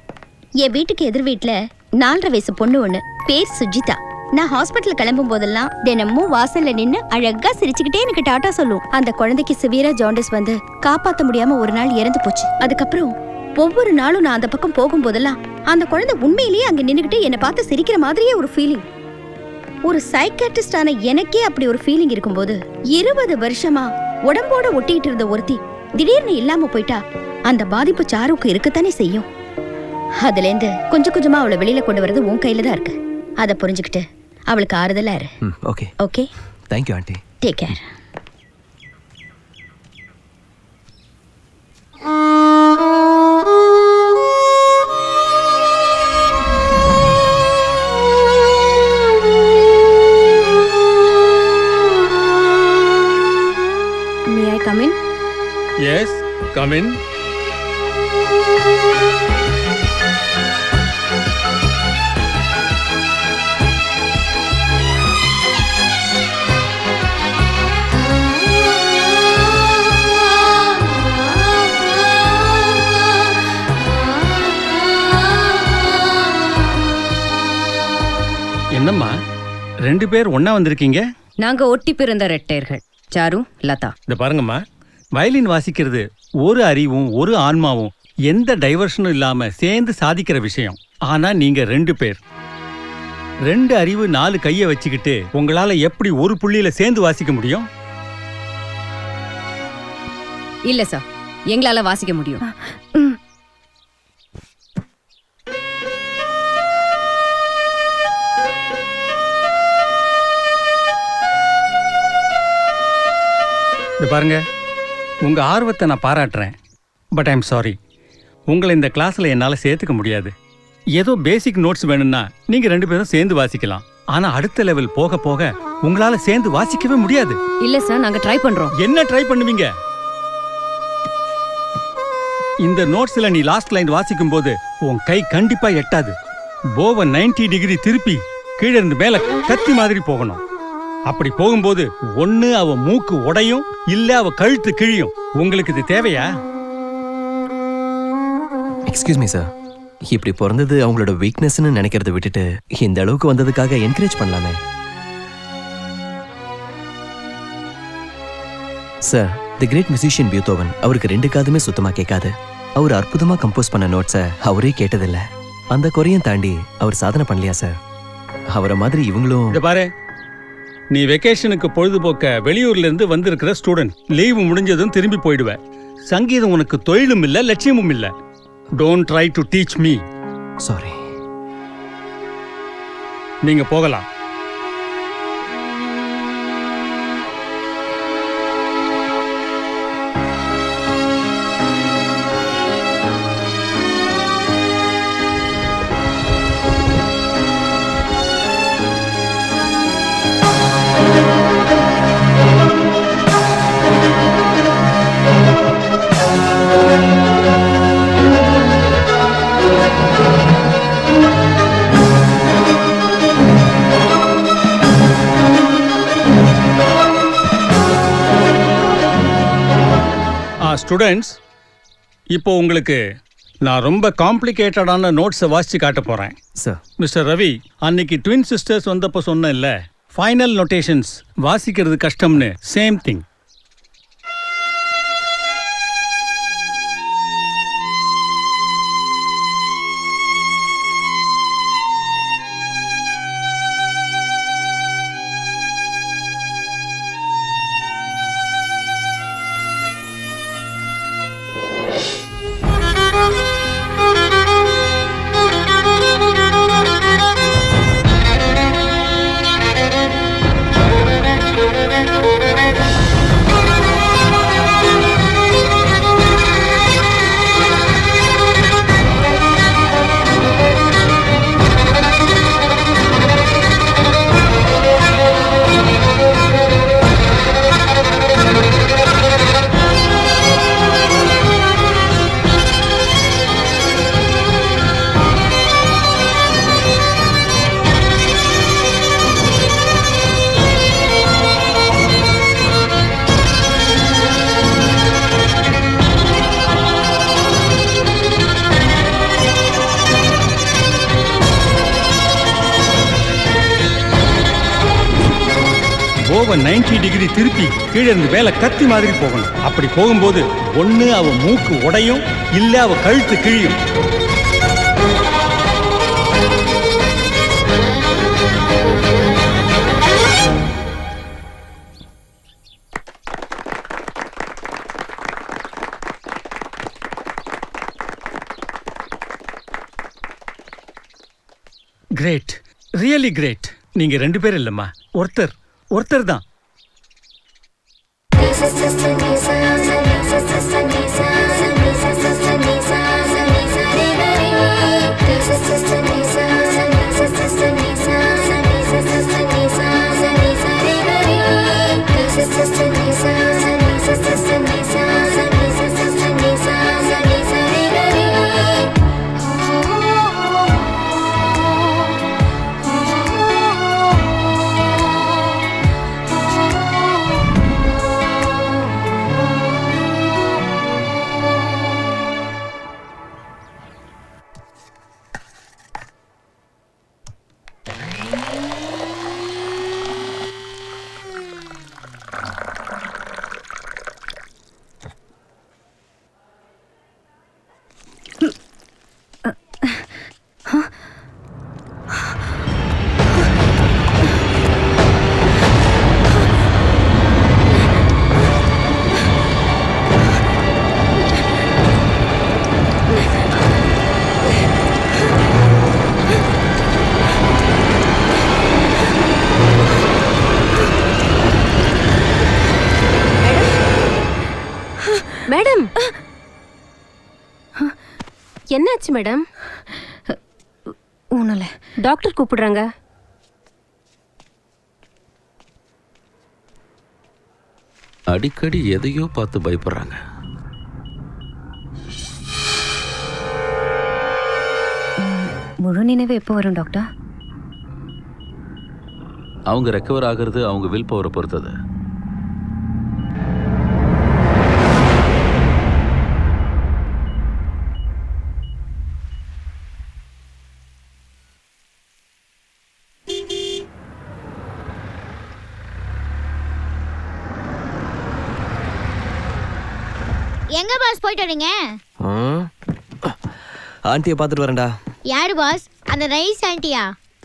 என் வீட்டுக்கு எதிர் வீட்டுல 4.5 வயசு பொண்ணு ஒண்ணு, பேர் சுஜிதா. நான் ஹாஸ்பிட்டல் கிளம்பும் போதெல்லாம் தினமும் வாசல்ல நின்னு அழகா சிரிச்சுக்கிட்டே எனக்கு டாட்டா சொல்லும். அந்த குழந்தைக்கு சிவியரா ஜாண்டிஸ் வந்து காப்பாத்த முடியாம ஒரு நாள் இறந்து போச்சு. அதுக்கப்புறம் ஒவ்வொரு நாளும் நான் அந்த பக்கம் போகும்போதெல்லாம் அந்த குழந்தை உண்மையிலேயே அங்க நின்னுக்கிட்டு என்னை பார்த்து சிரிக்கிற மாதிரியே ஒரு ஃபீலிங். ஒரு சைக்காட்ரிஸ்டான எனக்கே அப்படி ஒரு ஃபீலிங் இருக்கும்போது 20 வருஷமா உடம்போட ஒட்டிட்டு இருந்த ஒருத்தி திடீர்னு இல்லாம போயிட்டா அந்த பாதிப்பு சாருக்கு இருக்கத்தானே செய்யும். அதுல இருந்து கொஞ்சம் கொஞ்சமா அவளை வெளியில கொண்டு வரது உன் கையில தான் இருக்கு. அதை புரிஞ்சுக்கிட்டு அவளுக்கு ஆறுதலா இரு. Okay okay, thank you aunty. Take care. Come in. என்னம்மா 2 பேர் ஒண்ணா வந்திருக்கீங்க? நாங்க ஒட்டி பிறந்த ரெட்டையர்கள், சாரு, லதா. இந்த பாருங்கம்மா, வயலின் வாசிக்கிறது ஒரு அறிவும் ஒரு ஆன்மாவும் எந்த டைவர்ஷனும் இல்லாம சேர்ந்து சாதிக்கிற விஷயம். ஆனா நீங்க 2 பேர் 2 அறிவு 4 கையை வச்சுக்கிட்டு உங்களால எப்படி ஒரு புள்ளியில சேர்ந்து வாசிக்க முடியும்? இல்ல சார், எங்களால வாசிக்க முடியும். இந்த பாருங்க, உங்க ஆர்வத்தை நான் பாராட்டுறேன். பட் ஐம் சாரி, உங்களை இந்த கிளாஸ்ல என்னால சேர்த்துக்க முடியாது. ஏதோ பேசிக் நோட்ஸ் வேணும்னா நீங்க 2 பேரும் சேர்ந்து வாசிக்கலாம். ஆனா அடுத்த லெவல் போக போக உங்களால சேர்ந்து வாசிக்கவே முடியாது. இல்ல சார், நாங்க ட்ரை பண்றோம். என்ன ட்ரை பண்ணுவீங்க? இந்த நோட்ஸ்ல நீ லாஸ்ட் லைன் வாசிக்கும் போது உன் கை கண்டிப்பா எட்டாது. போவ 90 டிகிரி திருப்பி கீழே இருந்து மேல கத்தி மாதிரி போகணும். அப்படி போகும்போது ஒண்ணு அவ மூக்கு உடையும், இல்ல அவ கழுத்து கிழியும். உங்களுக்கு இது தேவையா? எக்ஸ்கியூஸ் மீ சார், இப்படி பிறந்தது அவங்களோட வீக்னஸ்னு நினைக்கிறத விட்டுட்டு இந்த அளவுக்கு வந்ததுக்காக என்கரேஜ் பண்ணலாமே சார். தி கிரேட் மியூசிஷியன் பியூத்தோவன், அவருக்கு 2 காதுமே சுத்தமா கேட்காது. அவர் அற்புதமா கம்போஸ் பண்ண நோட்ஸை அவரே கேட்டதில்ல. அந்த குறையும் தாண்டி அவர் சாதனை பண்ணலையா சார்? அவரை மாதிரி இவங்களும். இத பாரு, நீ வெக்கேஷனுக்கு பொழுதுபோக்க வெளியூர்ல இருந்து வந்திருக்கிற ஸ்டூடெண்ட். லீவு முடிஞ்சதும் திரும்பி போயிடுவ. சங்கீதம் உனக்கு தொழிலும் இல்ல, லட்சியமும் இல்ல. Don't try to teach me. Sorry. நீங்க போகலாம். ஸ்டூடெண்ட்ஸ், இப்போ உங்களுக்கு நான் ரொம்ப காம்ப்ளிகேட்டடான நோட்ஸை வாசிச்சு காட்ட போறேன். சார், மிஸ்டர் ரவி, அன்னைக்கு ட்வின் சிஸ்டர்ஸ் வந்தப்போ சொன்னேன்ல, ஃபைனல் நோட்டேஷன்ஸ் வாசிக்கிறது கஷ்டம்னு. Same thing. போவ 90 டிகிரி திருப்பி கீழே இருந்து மேல கத்தி மாதிரி போகணும். அப்படி போகும்போது ஒண்ணு அவ மூக்கு உடையும், இல்ல அவ கழுத்து கிழியும். Great, really great. நீங்க 2 பேர் இல்லம்மா, ஒருத்தர் தான். மேடம் என்னாச்சு மேடம்? ஒன்றும் இல்லை. டாக்டர் கூப்பிடுறாங்க. அடிக்கடி எதையோ பார்த்து பயப்படுறாங்க. முழு நினைவு எப்போ வரும் டாக்டர்? அவங்க ரெக்கவர் ஆகிறது அவங்க வில் பவரை பொறுத்தது. எங்க பாஸ் போயிட்டு வரீங்க? ஆண்டியை பார்த்துட்டு வரேன்டா. யாரு பாஸ்? அந்த ரைஸ் ஆண்டியா?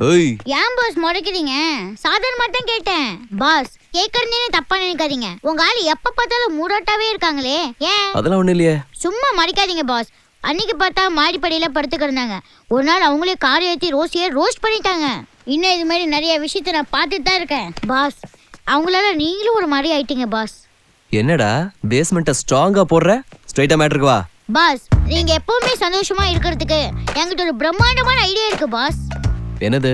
ஏய், ஏன் பாஸ் முறைக்கிறீங்க? சாதாரணமா தான் கேட்டேன் பாஸ். கேட்கறதே தப்பா நினைக்காதீங்க. உங்க ஆளு எப்ப பார்த்தாலும் மூடாட்டாவே இருக்காங்களே, ஏன்? அதெல்லாம் ஒண்ணும் இல்லையே. சும்மா மறைக்காதீங்க பாஸ். அன்னைக்கு பார்த்தா மாடிப்படியில படுத்துக்கிருந்தாங்க. ஒரு நாள் அவங்களே கார் ஏற்றி ரோஸியை ரோஸ்ட் பண்ணிட்டாங்க. இன்னும் இது மாதிரி நிறைய விஷயத்த நான் பார்த்துட்டு தான் இருக்கேன் பாஸ். அவங்களால நீங்களும் ஒரு மாதிரி ஆயிட்டீங்க பாஸ். என்னடா பேஸ்மெண்ட்டை ஸ்ட்ராங்கா போடுற? ஸ்ட்ரைட்டா மேட்டருக்கு வா. பாஸ், நீங்க எப்பவுமே சந்தோஷமா இருக்கிறதுக்கு என்கிட்ட ஒரு பிரம்மாண்டமான ஐடியா இருக்கு பாஸ். என்னது?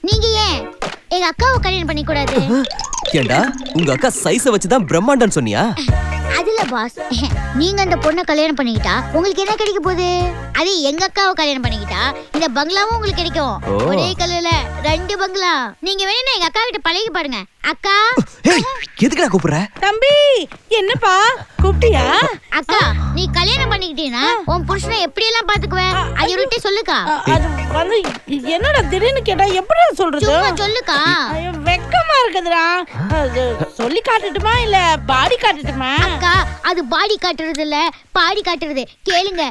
நீங்க ஏன் எங்க அக்காவை கல்யாணம் பண்ணி கூடாது? ஏண்டா உங்க அக்கா சைஸை வச்சுதான் பிரம்மாண்டம் சொன்னியா? அதுல பாஸ், நீங்க அந்த பொண்ணை கல்யாணம் பண்ணிக்கிட்டா உங்களுக்கு என்ன கிடைக்க போகுது? அது எங்க அக்காவை கல்யாணம் பண்ணிக்கிட்டா இந்த பங்களாவும் உங்களுக்கு கிடைக்கும். ஒரே கல்லுல 2 பங்களா. நீங்க வேணா எங்க அக்கா கிட்ட பழகி பாருங்க. அக்கா, எதுக்குடா கூப்பிடுற? தம்பி, என்னப்பா கூப்பிட்டியா? அக்கா, நீ கல்யாணம் பண்ணிக்கிட்டீனா உன் புருஷனை எப்படி எல்லாம் பாத்துக்குவ? அது ஒருட்டே சொல்லுக்கா. அது வந்து என்னடா திடீர்னு கேட்டா எப்படி சொல்றது? சும்மா சொல்லுக்கா. ஐயோ, வெக்கமா இருக்குதுடா. அது சொல்லி காட்டட்டுமா இல்ல பாடி காட்டட்டுமா? அக்கா, அது பாடி காட்டுறது இல்ல, பாடி காட்டுறது. கேளுங்க.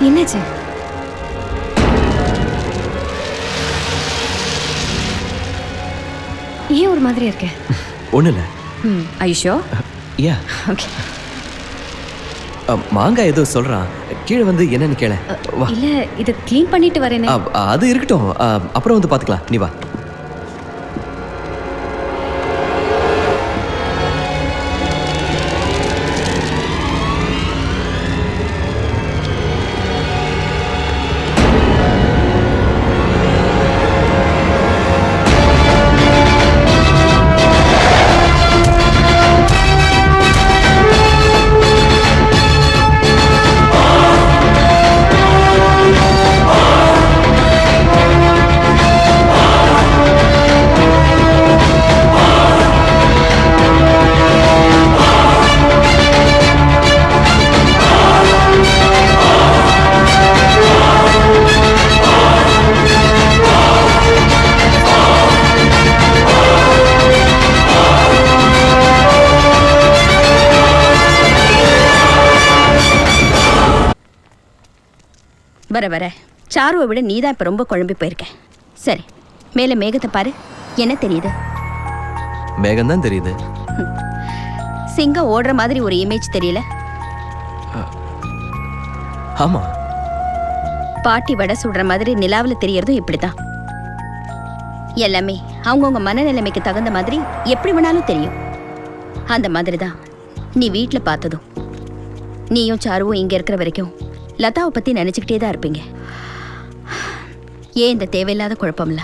என்னாச்சு? ஏன் ஒரு மாதிரி இருக்க? ஒண்ணு இல்ல. ஐஷோ? யா. ஓகே. மாங்காய் ஏதோ சொல்றான். கீழே வந்து என்னன்னு கேள. வா. இல்ல, இத க்ளீன் பண்ணிட்டு வரேனே. அது இருக்கட்டும், அப்புறம் வந்து பாத்துக்கலாம். நீ வா. வர வர சாருவை விட நீதான் இப்ப ரொம்ப குழம்பி போயிருக்க. சரி, மேல மேகத்தை பாரு. என்ன தெரியுது? மேகம் தான் தெரியுது. சிங்கம் ஓடுற மாதிரி ஒரு இமேஜ் தெரியல? ஆமா. பாட்டி வடை சுடுற மாதிரி நிலாவில் தெரியறதும் இப்படிதான். எல்லாமே அவங்கவுங்க மனநிலைமைக்கு தகுந்த மாதிரி எப்படி வேணாலும் தெரியும். அந்த மாதிரி தான் நீ வீட்டில் பார்த்ததும். நீயும் சாருவும் இங்கே இருக்கிற வரைக்கும் லதாவை பற்றி நினச்சிக்கிட்டே தான் இருப்பீங்க. ஏன் இந்த தேவையில்லாத குழப்பம்ல?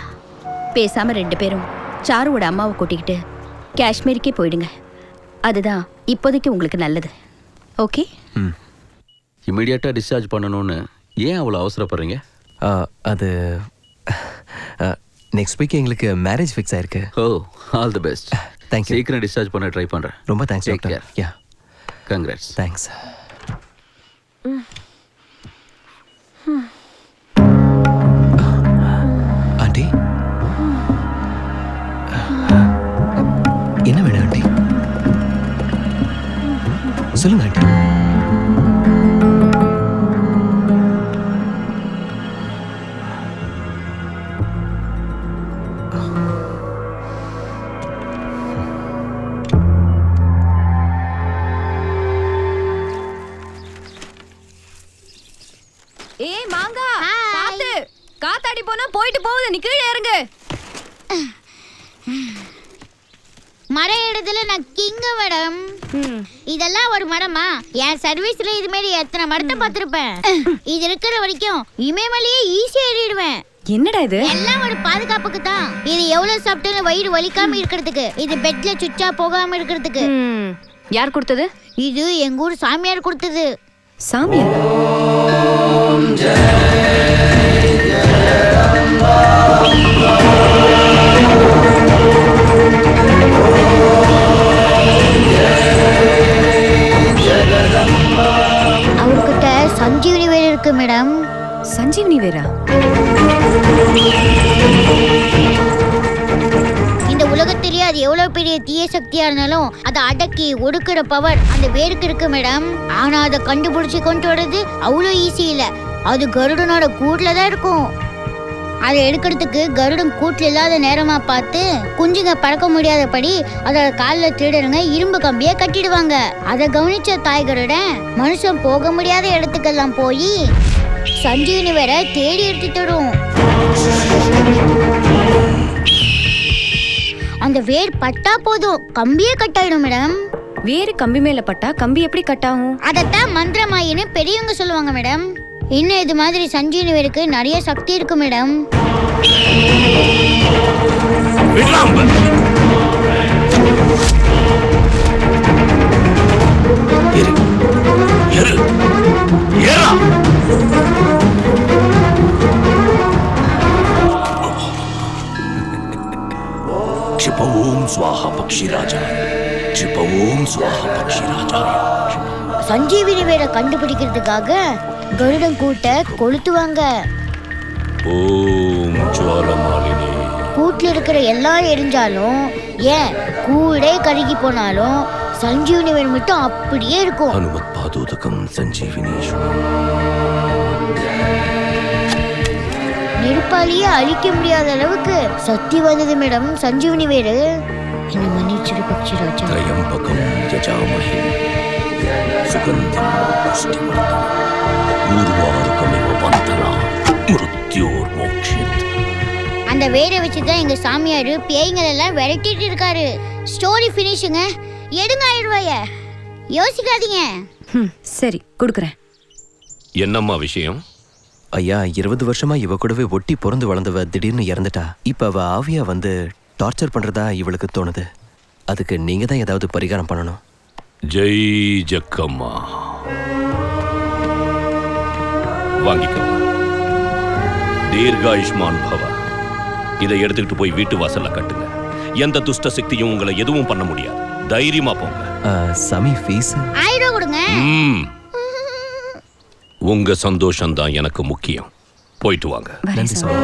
பேசாமல் 2 பேரும் சாருவோட அம்மாவை கூட்டிக்கிட்டு காஷ்மீருக்கே போயிடுங்க. அதுதான் இப்போதைக்கு உங்களுக்கு நல்லது. ஓகே? இமீடியட்டாக டிஸ்சார்ஜ் பண்ணணும்னு ஏன் அவ்வளோ அவசரப்படுறீங்க? அது நெக்ஸ்ட் வீக் எங்களுக்கு மேரேஜ் ஃபிக்ஸ் ஆயிருக்கு. ஓ, ஆல் தி பெஸ்ட். தேங்க்யூ. சீக்கிரம் டிஸ்சார்ஜ் பண்ண ட்ரை பண்ணுறேன். ரொம்ப தேங்க்ஸ் Take டாக்டர். care. யா கங்க்ராட்ஸ். தேங்க்ஸ். ஆண்டி என்ன வேணும் ஆண்டி? சொல்லுங்க ஆண்டி. ஏய் மாங்கா, பாத்து காத்தாடி போனா போயிட்டு போகுது, நீ கீழே இறங்கு. மரம் இடத்துல நான் கிங்க மேடம். இதெல்லாம் ஒரு மரமா? என் சர்வீஸ்ல இது மாதிரி எத்தனை மரத்தை பார்த்திருப்பேன். இது இருக்கிற வரைக்கும் இமயமலையே ஈஸியா ஏறிடுவேன். என்னடா இது? எல்லாம் ஒரு பாதுகாப்புக்கு தான். இது எவ்வளவு சாப்பிட்டாலும் வயிறு வலிக்காம இருக்கிறதுக்கு, இது பெட்ல சுச்சா போகாம இருக்கிறதுக்கு. யார் கொடுத்தது? இது எங்க ஊர் சாமியார் கொடுத்தது. சாமியார்? அவர்கிட்ட சஞ்சீவனி வேறு இருக்கு மேடம். சஞ்சீவனி வேறா? இந்த உலகத்திலேயே அது எவ்வளவு பெரிய தீய சக்தியா இருந்தாலும் அதை அடக்கி ஒடுக்குற பவர் அந்த வேருக்கு இருக்கு மேடம். ஆனா அதை கண்டுபிடிச்சு கொண்டு வர்றது அவ்வளோ ஈஸி இல்ல. அது கருடனோட கூட்டுல தான் இருக்கும். அதை எடுக்கிறதுக்கு கருடன் கூட்டுல இல்லாத நேரமா பார்த்து குஞ்சுங்க பறக்க முடியாதபடி அதோட காலில் திருடனுங்க இரும்பு கம்பியை கட்டிடுவாங்க. அதை கவனிச்ச தாய் கருடன் மனுஷன் போக முடியாத இடத்துக்கெல்லாம் போய் சஞ்சீவனி வேற தேடி எடுத்துட்டு வரும். அந்த வேர் பட்டா போதும் கம்பியே கட்டாயிடும் மேடம். வேறு கம்பி மேல பட்டா கம்பி எப்படி கட் ஆகும்? அதத்தான் மந்திரமாயின்னு பெரியவங்க சொல்லுவாங்க மேடம். இன்னும் இது மாதிரி சஞ்சீவனி வேருக்கு நிறைய சக்தி இருக்கு மேடம். क्षिपओम स्वाहा पक्षीराजा क्षिपओम स्वाहा पक्षीराजा. சஞ்சீவினி வேரை கண்டுபிடிக்கிறதுக்காக கருடன் கூட்ட கொளுத்துவாங்க. ஓம் ஜுவாலமாலினி. கூட்டுல இருக்கிற எல்லாம் எரிஞ்சாலும், ஏன் கூடே கருகி போனாலும் சஞ்சீவினி வேர் மட்டும் அப்படியே இருக்கும். அனுமத் பாதோதகம் சஞ்சீவினீஸ்வரம். நெருப்பாலேயே அழிக்க முடியாத அளவுக்கு சக்தி வந்தது மேடம் சஞ்சீவினி வேறு. என்ன மன்னிச்சிரு பக்ஷிராஜா. த்ரயம்பகம் யஜாமஹே சுகந்திம் புஷ்டிவர்தனம் ஊர்வாருகமிவ பந்தனா மிருத்யோர் மோக்ஷயத். அந்த வேரை வச்சு தான் எங்க சாமியார் பேய்கள் எல்லாம் விரட்டிட்டு இருக்காரு. ஸ்டோரி ஃபினிஷுங்க. எடுங்க 1000 ரூபாய. யோசிக்காதீங்க. சரி கொடுக்குறேன். என்னம்மா விஷயம்? ஐயா 20 வருஷமா இவ கூடவே ஒட்டி பிறந்து வளர்ந்தவ திடீர்னு இறந்துட்டா. இப்ப அவ ஆவியா வந்து டார்ச்சர் பண்றதா இவளுக்கு தோணுது. அதுக்கு நீங்க தான் ஏதாவது பரிகாரம் பண்ணணும். ஜெய் ஜக்கம்மா. வாங்கிக்கம்மா. தீர்காயுஷ்மான் பவ. இதை எடுத்துக்கிட்டு போய் வீட்டு வாசல்ல கட்டுங்க. எந்த துஷ்ட சக்தியும் உங்களை எதுவும் பண்ண முடியாது. தைரியமா போங்க. சாமி ஃபீஸ் 1000 ரூபாய் கொடுங்க. உங்க சந்தோஷம் தான் எனக்கு முக்கியம். போயிட்டு வாங்க. நன்றி சாமி.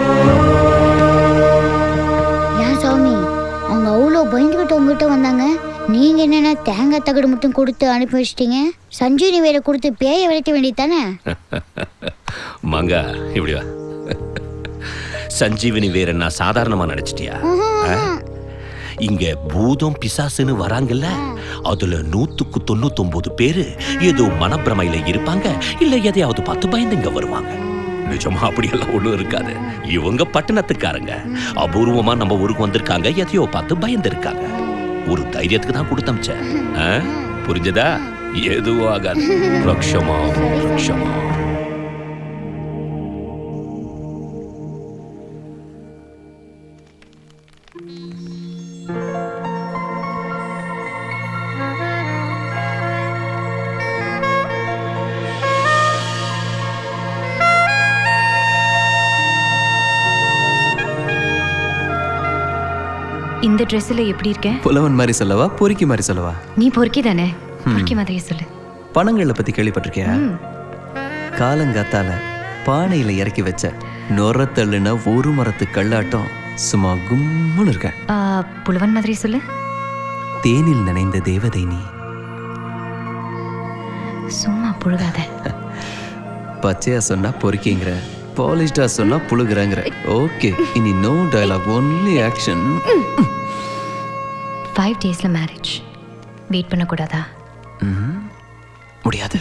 ஏன் சாமி அவங்க அவ்வளோ பயந்துகிட்டு உங்ககிட்ட வந்தாங்க. நீங்க என்னன்னா தேங்காய் தகடு மட்டும் கொடுத்து அனுப்பி வச்சிட்டீங்க. சஞ்சீவனி வேற கொடுத்து பேய விரட்ட வேண்டியதானே? மங்கா இப்படி வா. சஞ்சீவனி வேற என்ன சாதாரணமா நினைச்சிட்டியா? இங்க பூதம் பிசாசுன்னு வராங்கல்ல, அதுல 199 பேரு ஏதோ மனப்பிரமையில இருப்பாங்க, இல்ல எதையாவது பார்த்து பயந்துங்க வருவாங்க. நிஜமா அப்படியெல்லாம் ஒண்ணும் இருக்காது. இவங்க பட்டணத்துக்காரங்க அபூர்வமா நம்ம ஊருக்கு வந்திருக்காங்க, எதையோ பார்த்து பயந்து இருக்காங்க. ஒரு தைரியத்துக்கு தான் கொடுத்தமிச்சேன். புரிஞ்சதா? எதுவும் ஆகாது. ரக்ஷமா ரக்ஷமா. இந்த ட்ரெஸ்ஸில் எப்படி இருக்கேன்? புலவன் மாதிரி சொல்லவா பொறுக்கி மாதிரி சொல்லவா? நீ பொறுக்கி தானே, பொறுக்கி மாதிரியே சொல்லு. பணங்களை பத்தி கேள்விப்பட்டிருக்கியா? காலங்காத்தால பானையில இறக்கி வச்ச நொறத்தள்ளுன ஒரு மரத்து கல்லாட்டம் சும்மா கும்முன்னு இருக்க. புலவன் மாதிரி சொல்லு. தேனில் நனைந்த தேவதை நீ. சும்மா புழுகாத. பச்சையா சொன்னா பொறுக்கிங்கிற, பாலிஷ்டா சொன்னா புழுகுறங்கிற. ஓகே, இனி நோ டயலாக், ஒன்லி ஆக்ஷன். 5 daysல மேரேஜ். வெயிட் பண்ணக்கூடாதா? முடியாது.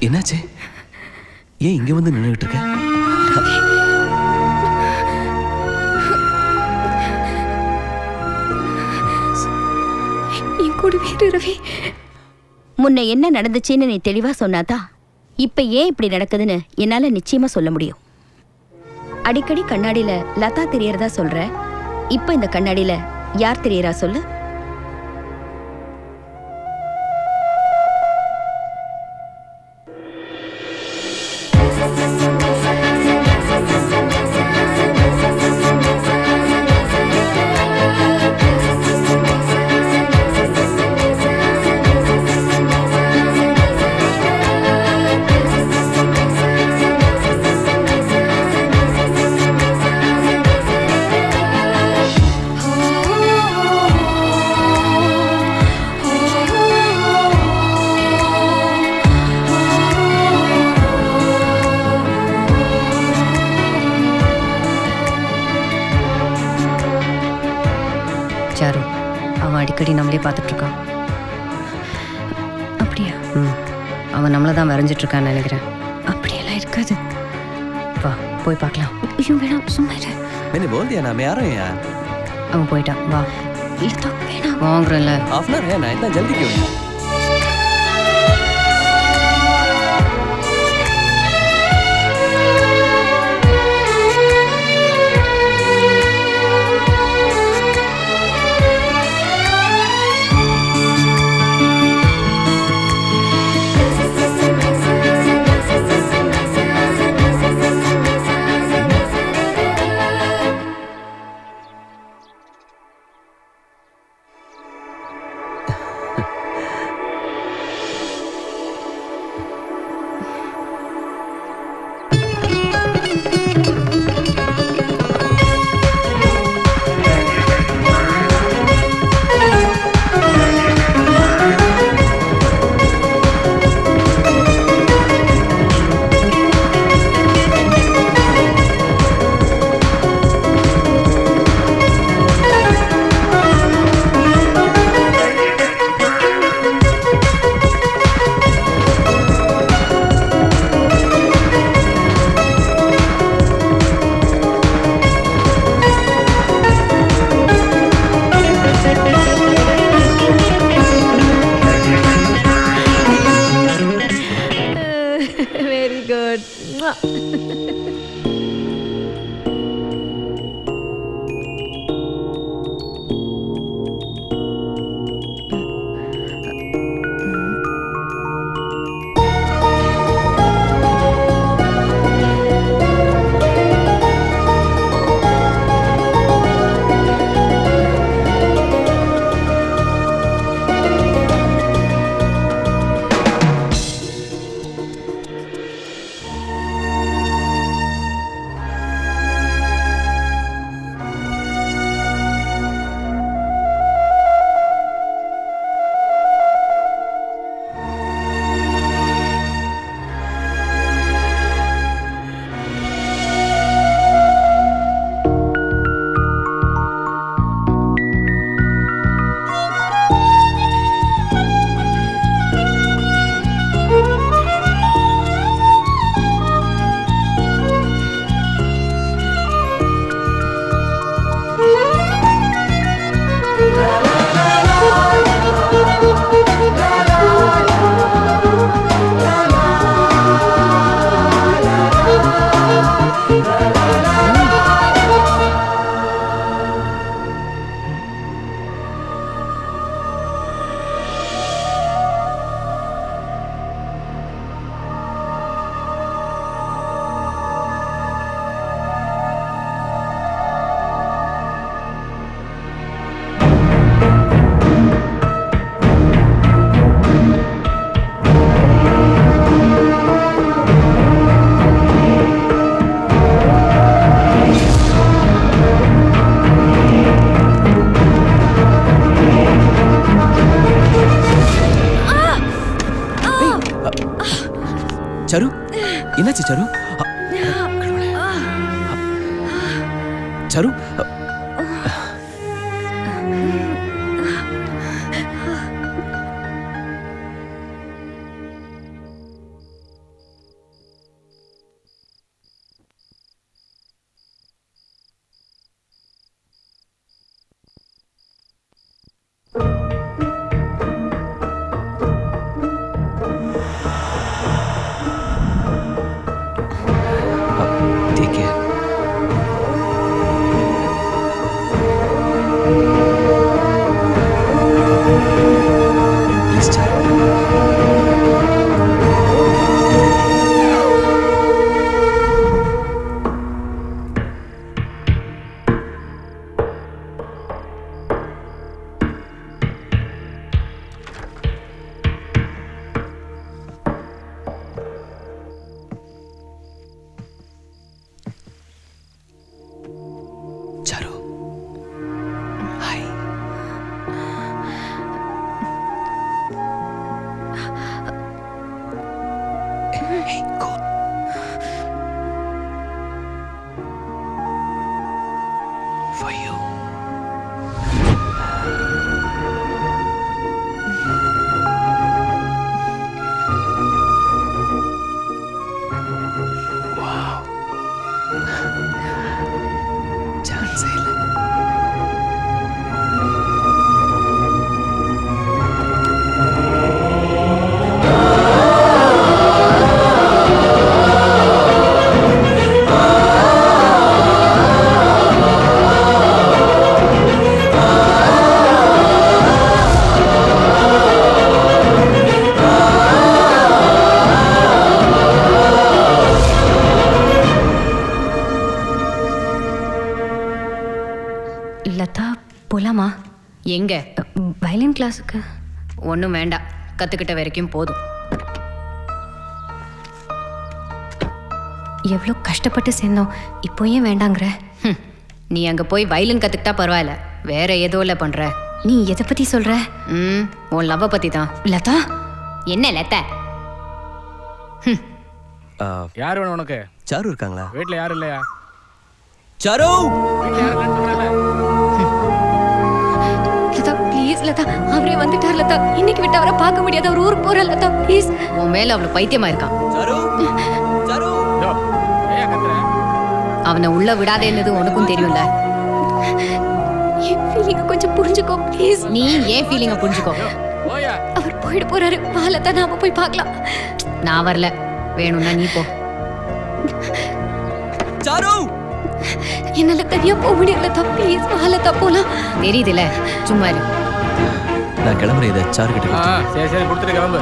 என்னாச்சு? ஏன் இங்க வந்து நின்றுட்டு இருக்க? முன்ன என்ன நடந்துச்சுன்னு நீ தெளிவா சொன்னாதான் இப்ப ஏன் இப்படி நடக்குதுன்னு என்னால நிச்சயமா சொல்ல முடியும். அடிக்கடி கண்ணாடியில லதா தெரியறதா சொல்ற, இப்ப இந்த கண்ணாடியில யார் தெரியறா சொல்லு. சாரு, அவன் அடிக்கடி நம்மளே பார்த்துட்டு இருக்கான். அப்படியா? அவன் நம்மளை தான் வரைஞ்சிட்டு இருக்கான்னு நினைக்கிறேன். அப்படியெல்லாம் இருக்காது. வா போய் பார்க்கலாம். ஐயோ வேணாம், சும்மா இரு. मैंने बोल दिया ना मैं आ रहा हूँ यार. அவன் போயிட்டான். வா. இல்லை வேணாம், வாங்குறேன்ல. हाफ एन आवर है ना, इतना जल्दी क्यों है? சரு என்னாச்சு சரு? கடவுளே. சரு take care. Please, Charu. Charu. Hi. Hey, go. For you. Wow. Chance இல்ல. லதா போலாமா? எங்க? வயலின் கிளாஸுக்கு. ஒன்றும் வேண்டாம், கற்றுக்கிட்ட வரைக்கும் போதும். எவ்வளோ கஷ்டப்பட்டு சேர்ந்தோம், இப்போ ஏன் வேண்டாங்கிற? நீ அங்கே போய் வயலின் கற்றுக்கிட்டா பரவாயில்ல, வேற ஏதோ இல்லை பண்ணுற. நீ எதை பற்றி சொல்கிற? உன் லவ்வை பற்றி தான். லதா என்ன லதா? யார் வேணும் உனக்கு? சாரு இருக்காங்களா? வீட்டில் யாரும் இல்லையா? சாரு லதா ப்ளீஸ் லதா, அவரே வந்துட்டார் லதா. இன்னைக்கு விட்டு அவரை பார்க்க முடியாது, அவர் ஊருக்கு போற லதா ப்ளீஸ். உன் மேலே அவ்வளோ பைத்தியமாக இருக்கான். சாரு சாரு ஏன் கத்துற? அவனை உள்ள விடாதேன்னது உனக்கும் தெரியும்ல. என் ஃபீலிங்கை கொஞ்சம் புரிஞ்சுக்கோ ப்ளீஸ். நீ ஏன் ஃபீலிங்கை புரிஞ்சுக்கோ. ஓயா அவர் போயிட்டு போறாரு, வா லதா நாம போய் பார்க்கலாம். நான் வரல, வேணும்னா நீ போ. சாரு என்னால தனியா போக முடியல லதா ப்ளீஸ், வா லதா போலாம். தெரியுதுல, சும்மா இரு. நான் கிளம்புறேன், இதை சாரு கிட்ட கொடுத்து. சரி சரி கொடுத்துட்டு கிளம்பு.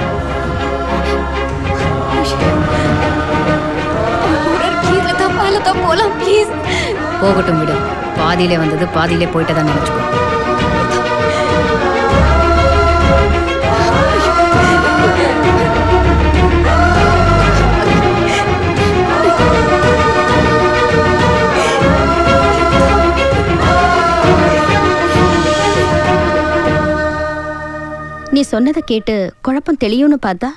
ப்ளீஸ் லதா, வா லதா போலாம் ப்ளீஸ். போகட்டும் விடு, பாதியிலே வந்தது பாதியிலே போயிட்டதான் நினைச்சுக்கோ. நீ சொன்னதை கேட்டு குழப்பம் தெளியும்னு பார்த்தா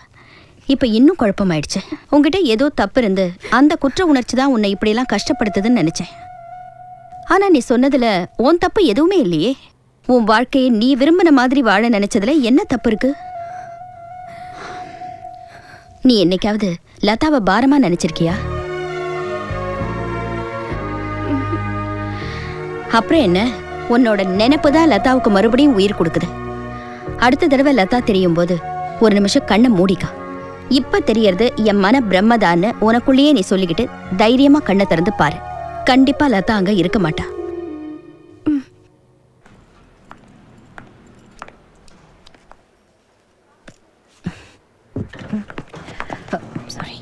இப்போ இன்னும் குழப்பமாயிடுச்சு. உங்ககிட்ட ஏதோ தப்பு இருந்து அந்த குற்ற உணர்ச்சி தான் உன்னை இப்படியெல்லாம் கஷ்டப்படுத்துதுன்னு நினைச்சேன். ஆனா நீ சொன்னதுல உன் தப்பு எதுவுமே இல்லையே. உன் வாழ்க்கையை நீ விரும்பின மாதிரி வாழ நினைச்சதுல என்ன தப்பு இருக்கு? நீ என்னைக்காவது லதாவை பாரமா நினைச்சிருக்கியா? அப்புறம் என்ன, உன்னோட நினைப்பு தான் லதாவுக்கு மறுபடியும் உயிர் கொடுக்குது. அடுத்த தடவை லதா தெரியும் போது ஒரு நிமிஷம் கண்ணை மூடிக்கா. இப்ப தெரியறது என் மன பிரம்மதான்னு உனக்குள்ளேயே நீ சொல்லிக்கிட்டு தைரியமா கண்ணை திறந்து பாரு. கண்டிப்பா லதா அங்க இருக்க மாட்டா. சாரி.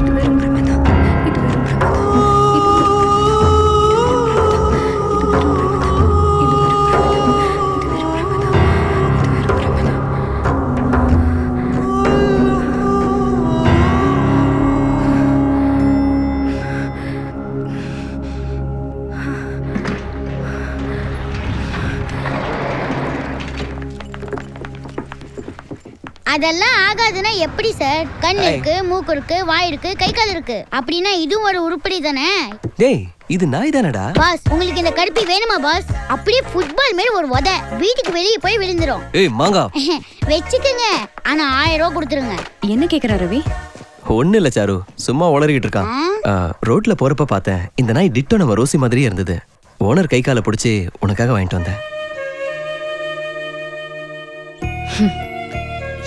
இது வெறும் பிரமதா, இது வெறும் பிரமதா. அதெல்லாம் ஆகாதுன்னா எப்படி சார்? கண் இருக்கு, மூக்கு இருக்கு, வாய் இருக்கு, கை கால் இருக்கு. அப்படின்னா இதுவும் ஒரு உருப்படி தானே? டேய் இது நாய் தானடா. பாஸ் உங்களுக்கு இந்த கடுப்பி வேணுமா பாஸ்? அப்படியே ஃபுட்பால் மாதிரி ஒரு உதை வீட்டுக்கு வெளியே போய் விழுந்துரும். ஏய் மாங்கா வச்சுக்கோங்க, ஆனா 1000 ரூபா கொடுத்துருங்க. என்ன கேக்குறா ரவி? ஒண்ணு இல்ல சாரு, சும்மா உளறிக்கிட்டு இருக்கான். ரோட்ல போறப்ப பார்த்தேன், இந்த நாய் டிட்டோ நம்ம ரோசி மாதிரியே இருந்தது. ஓனர் கை காலை பிடிச்சி உனக்காக வாங்கிட்டு வந்தேன்.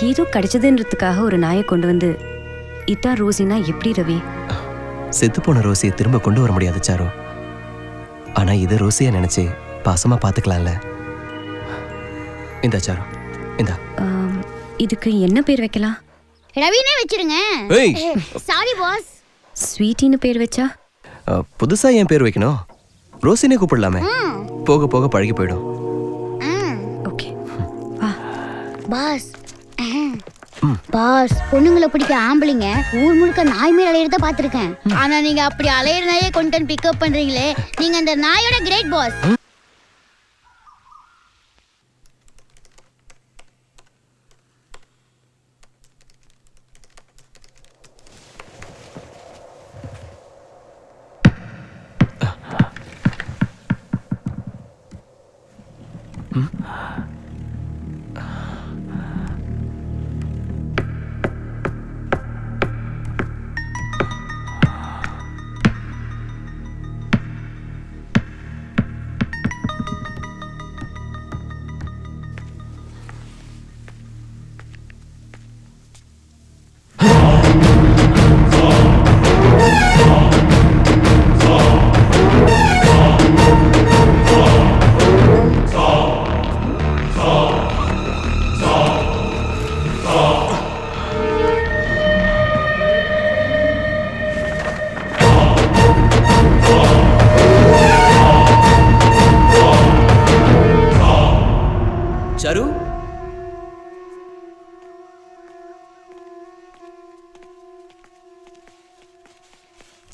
ஏதோ கிடைச்சதுன்றதுக்காக ஒரு நாயை கொண்டு வந்து இதான் ரோசினா எப்படி ரவி? செத்து போன ரோசியை திரும்ப கொண்டு வர முடியாது சாரு. ஆனா இதை ரோசியா நினைச்சு பாசமா பாத்துக்கலாம்ல. இந்தா சாரு, இந்தா. இதுக்கு என்ன பேர் வைக்கலாம்? ரவினே வச்சிருங்க. ஏய் சாரி பாஸ். ஸ்வீட்டின்னு பேர் வச்சா? புதுசா ஏன் பேர் வைக்கணும்? ரோசினே கூப்பிடலாமே, போக போக பழகி போயிடும். ஓகே வா. பாஸ் பாஸ், பொண்ணுங்களை பிடிக்க ஆம்பளைங்க ஊர் முழுக்க நாய் மேல அலையிறத பாத்திருக்கேன். ஆனா நீங்க அப்படி அலையிற நாயே கொண்டு வந்து பிக்கப் பண்றீங்களே, நீங்க அந்த நாயோட கிரேட் பாஸ். சாரு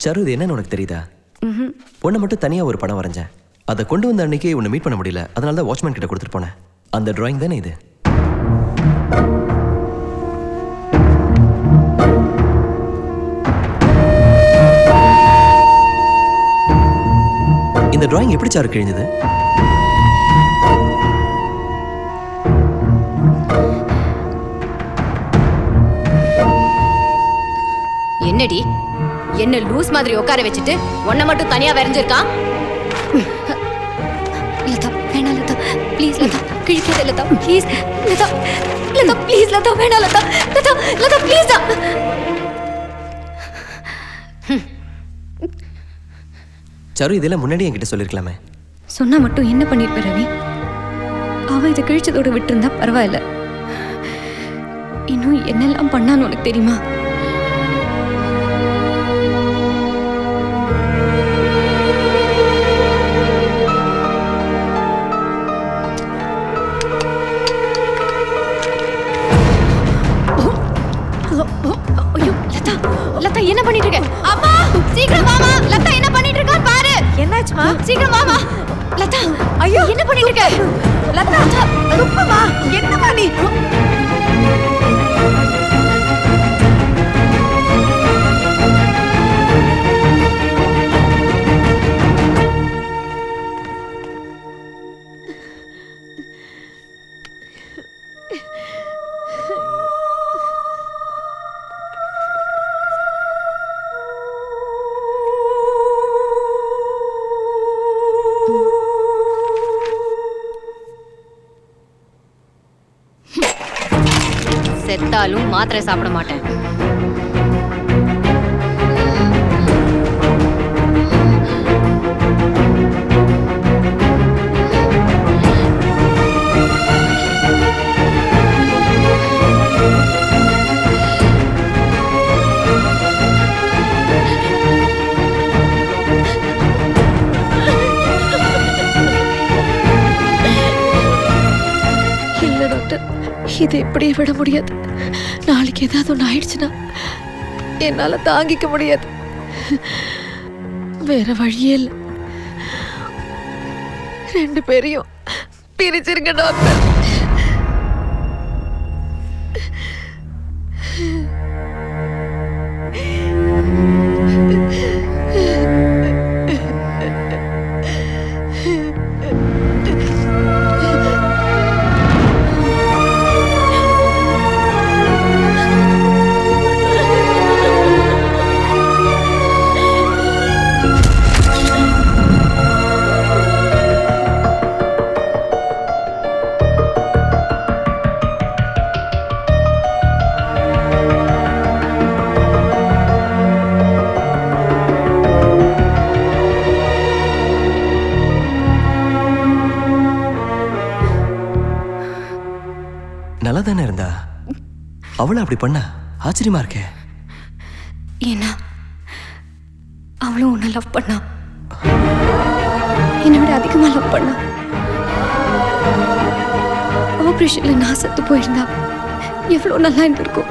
சாரு, இது என்னன்னு உனக்கு தெரியுதா? உன்னை மட்டும் தனியா ஒரு படம் வரைஞ்சேன். அதை கொண்டு வந்த அன்னைக்கு உன்னை மீட் பண்ண முடியல, அதனால தான் வாட்ச்மேன் கிட்ட கொடுத்துட்டு போனேன். அந்த டிராயிங் தானே இது? இந்த டிராயிங் எப்படி சாரு கிழிஞ்சது? என்னடி என்ன லூஸ் மாதிரி உட்கார வச்சுட்டு உன்னை மட்டும் தனியா வரைஞ்சிருக்கான்? லதா வேணா லதா ப்ளீஸ் லதா கிழிக்காத லதா ப்ளீஸ் லதா லதா ப்ளீஸ் லதா வேணா லதா லதா லதா ப்ளீஸ். சாரு இதெல்லாம் முன்னாடி என்கிட்ட சொல்லிருக்கலாமே. சொன்னா மட்டும் என்ன பண்ணிருப்ப ரவி? அவ இதை கிழிச்சதோட விட்டுருந்தா பரவாயில்ல. இன்னும் என்னெல்லாம் பண்ணான்னு உனக்கு தெரியுமா? ஐயோ லதா லதா என்ன பண்ணிட்டு இருக்க? அம்மா சீக்கிரம் வாமா. லதா என்ன பண்ணிட்டு இருக்கா பாரு. என்னாச்சுமா? சீக்கிரம் வாமா. லதா ஐயோ என்ன பண்ணிட்டு இருக்க? லதா துப்பமா என்னமா நீ? செத்தாலும் மாத்திரை சாப்பிட மாட்டேன். இல்ல டாக்டர், இதை இப்படியே விட முடியாது. நாளைக்கு ஏதாவது ஒன்று ஆயிடுச்சுன்னா என்னால தாங்கிக்க முடியாது. வேற வழியே இல்லை. 2 பேரையும் பிரிச்சிருங்க டாக்டர். நல்லா தானே இருந்தா, அவளும் அப்படி பண்ண ஆச்சரியமா இருக்கே. ஏன்னா அவளும் உன்னை லவ் பண்ணா, என்னை விட அதிகமா லவ் பண்ணா. ஆபரேஷன்ல நான் செத்து போயிருந்தா எவ்வளவு நல்லா இருந்திருக்கும்.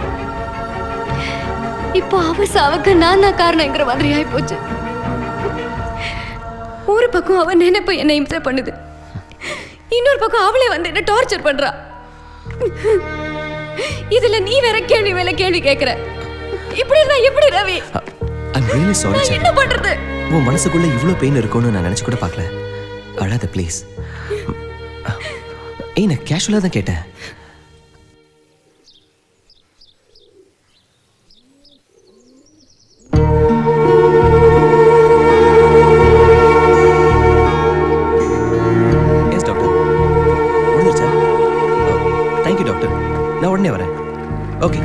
இப்போ அவ சாவுக்கு நான் தான் காரணங்கிற மாதிரி ஆயி போச்சு. ஒரு பக்கம் அவன் நினைப்ப என்னை இம்சை பண்ணுது, இன்னொரு பக்கம் அவளே வந்து என்ன டார்ச்சர் பண்றா. இதுல நீ வேற கேள்வி மேல கேள்வி கேக்குற. இப்படி இருந்தா எப்படி ரவி? I'm really sorry. நான் என்ன பண்றது? உன் மனசுக்குள்ள இவ்ளோ பெயின் இருக்கும்னு நான் நினைச்சு கூட பார்க்கல. அழாத ப்ளீஸ். ஏய், நான் கேஷுவலா தான் கேட்டேன். எஸ் டாக்டர், முடிஞ்சிருச்சா? தேங்க்யூ டாக்டர், நான் உடனே வரேன். ஓகே.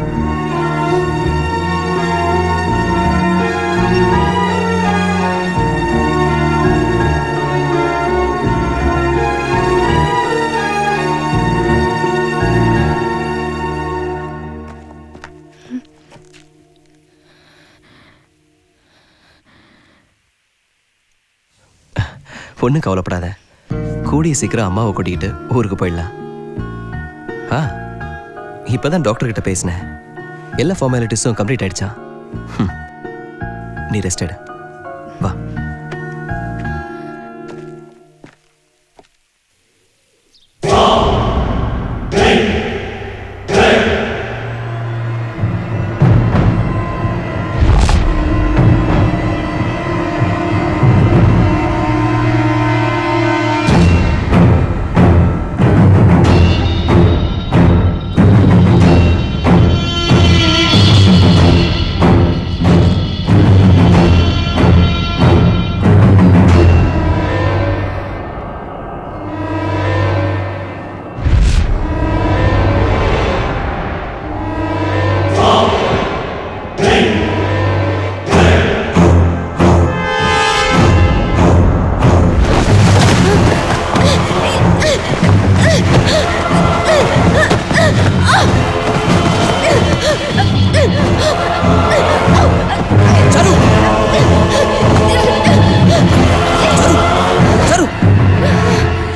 ஒன்றும் கவலைப்படாத, கூடிய சீக்கிரம் அம்மாவை கூட்டிகிட்டு ஊருக்கு போயிடலாம். இப்போதான் டாக்டர் கிட்ட பேசினேன். எல்லா ஃபார்மாலிட்டிஸும் கம்ப்ளீட் ஆயிடுச்சா? நீ ரெஸ்ட் எடு, வா.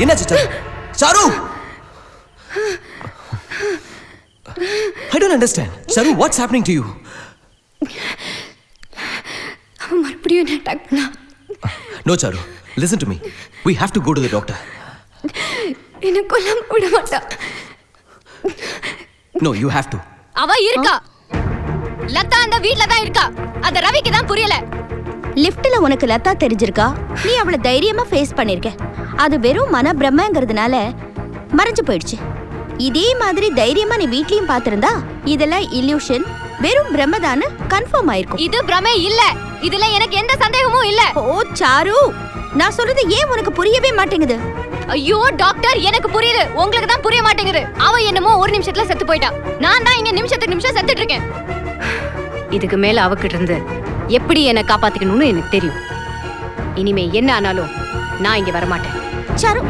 என்னாச்சு sir? I don't understand. Charu, what's happening to you? அவன் மறுபடியும் என்ன அட்டாக் பண்ணா. No Charu, listen to me. We have to go to the doctor. என்ன கொல்லாம விட மாட்டா. No, you have to. அவ இருக்கா, லதா அந்த வீட்ல தான் இருக்கா. அத ரவிக்கு தான் புரியல. லிஃப்ட்ல உனக்கு லதா தெரிஞ்சிருக்கா, நீ அவளை தைரியமா ஃபேஸ் பண்ணிருக்க. அது வெறும் மன பிரம்மங்கிறதுனால மறைஞ்சு போயிடுச்சு. இதே மாதிரி தைரியமா நீ வீட்லயும் பாத்திருந்தா இதெல்லாம் இல்யூஷன், வெறும் பிரம்மதான்னு கன்ஃபார்ம் ஆயிருக்கும். இது பிரமே இல்ல, இதுல எனக்கு எந்த சந்தேகமும் இல்ல. ஓ சாரு, நான் சொல்றது ஏன் உனக்கு புரியவே மாட்டேங்குது? ஐயோ டாக்டர், எனக்கு புரியுது, உங்களுக்கு தான் புரிய மாட்டேங்குது. அவ என்னமோ ஒரு நிமிஷத்துல செத்து போயிட்டா. நான் தான் இங்க நிமிஷத்துக்கு நிமிஷம் செத்துட்டு இருக்கேன். இதுக்கு மேல அவகிட்ட இருந்து எப்படி என்ன காப்பாத்திக்கணும்னு எனக்கு தெரியும். இனிமே என்ன ஆனாலும் நான் இங்க வரமாட்டேன். சாரு,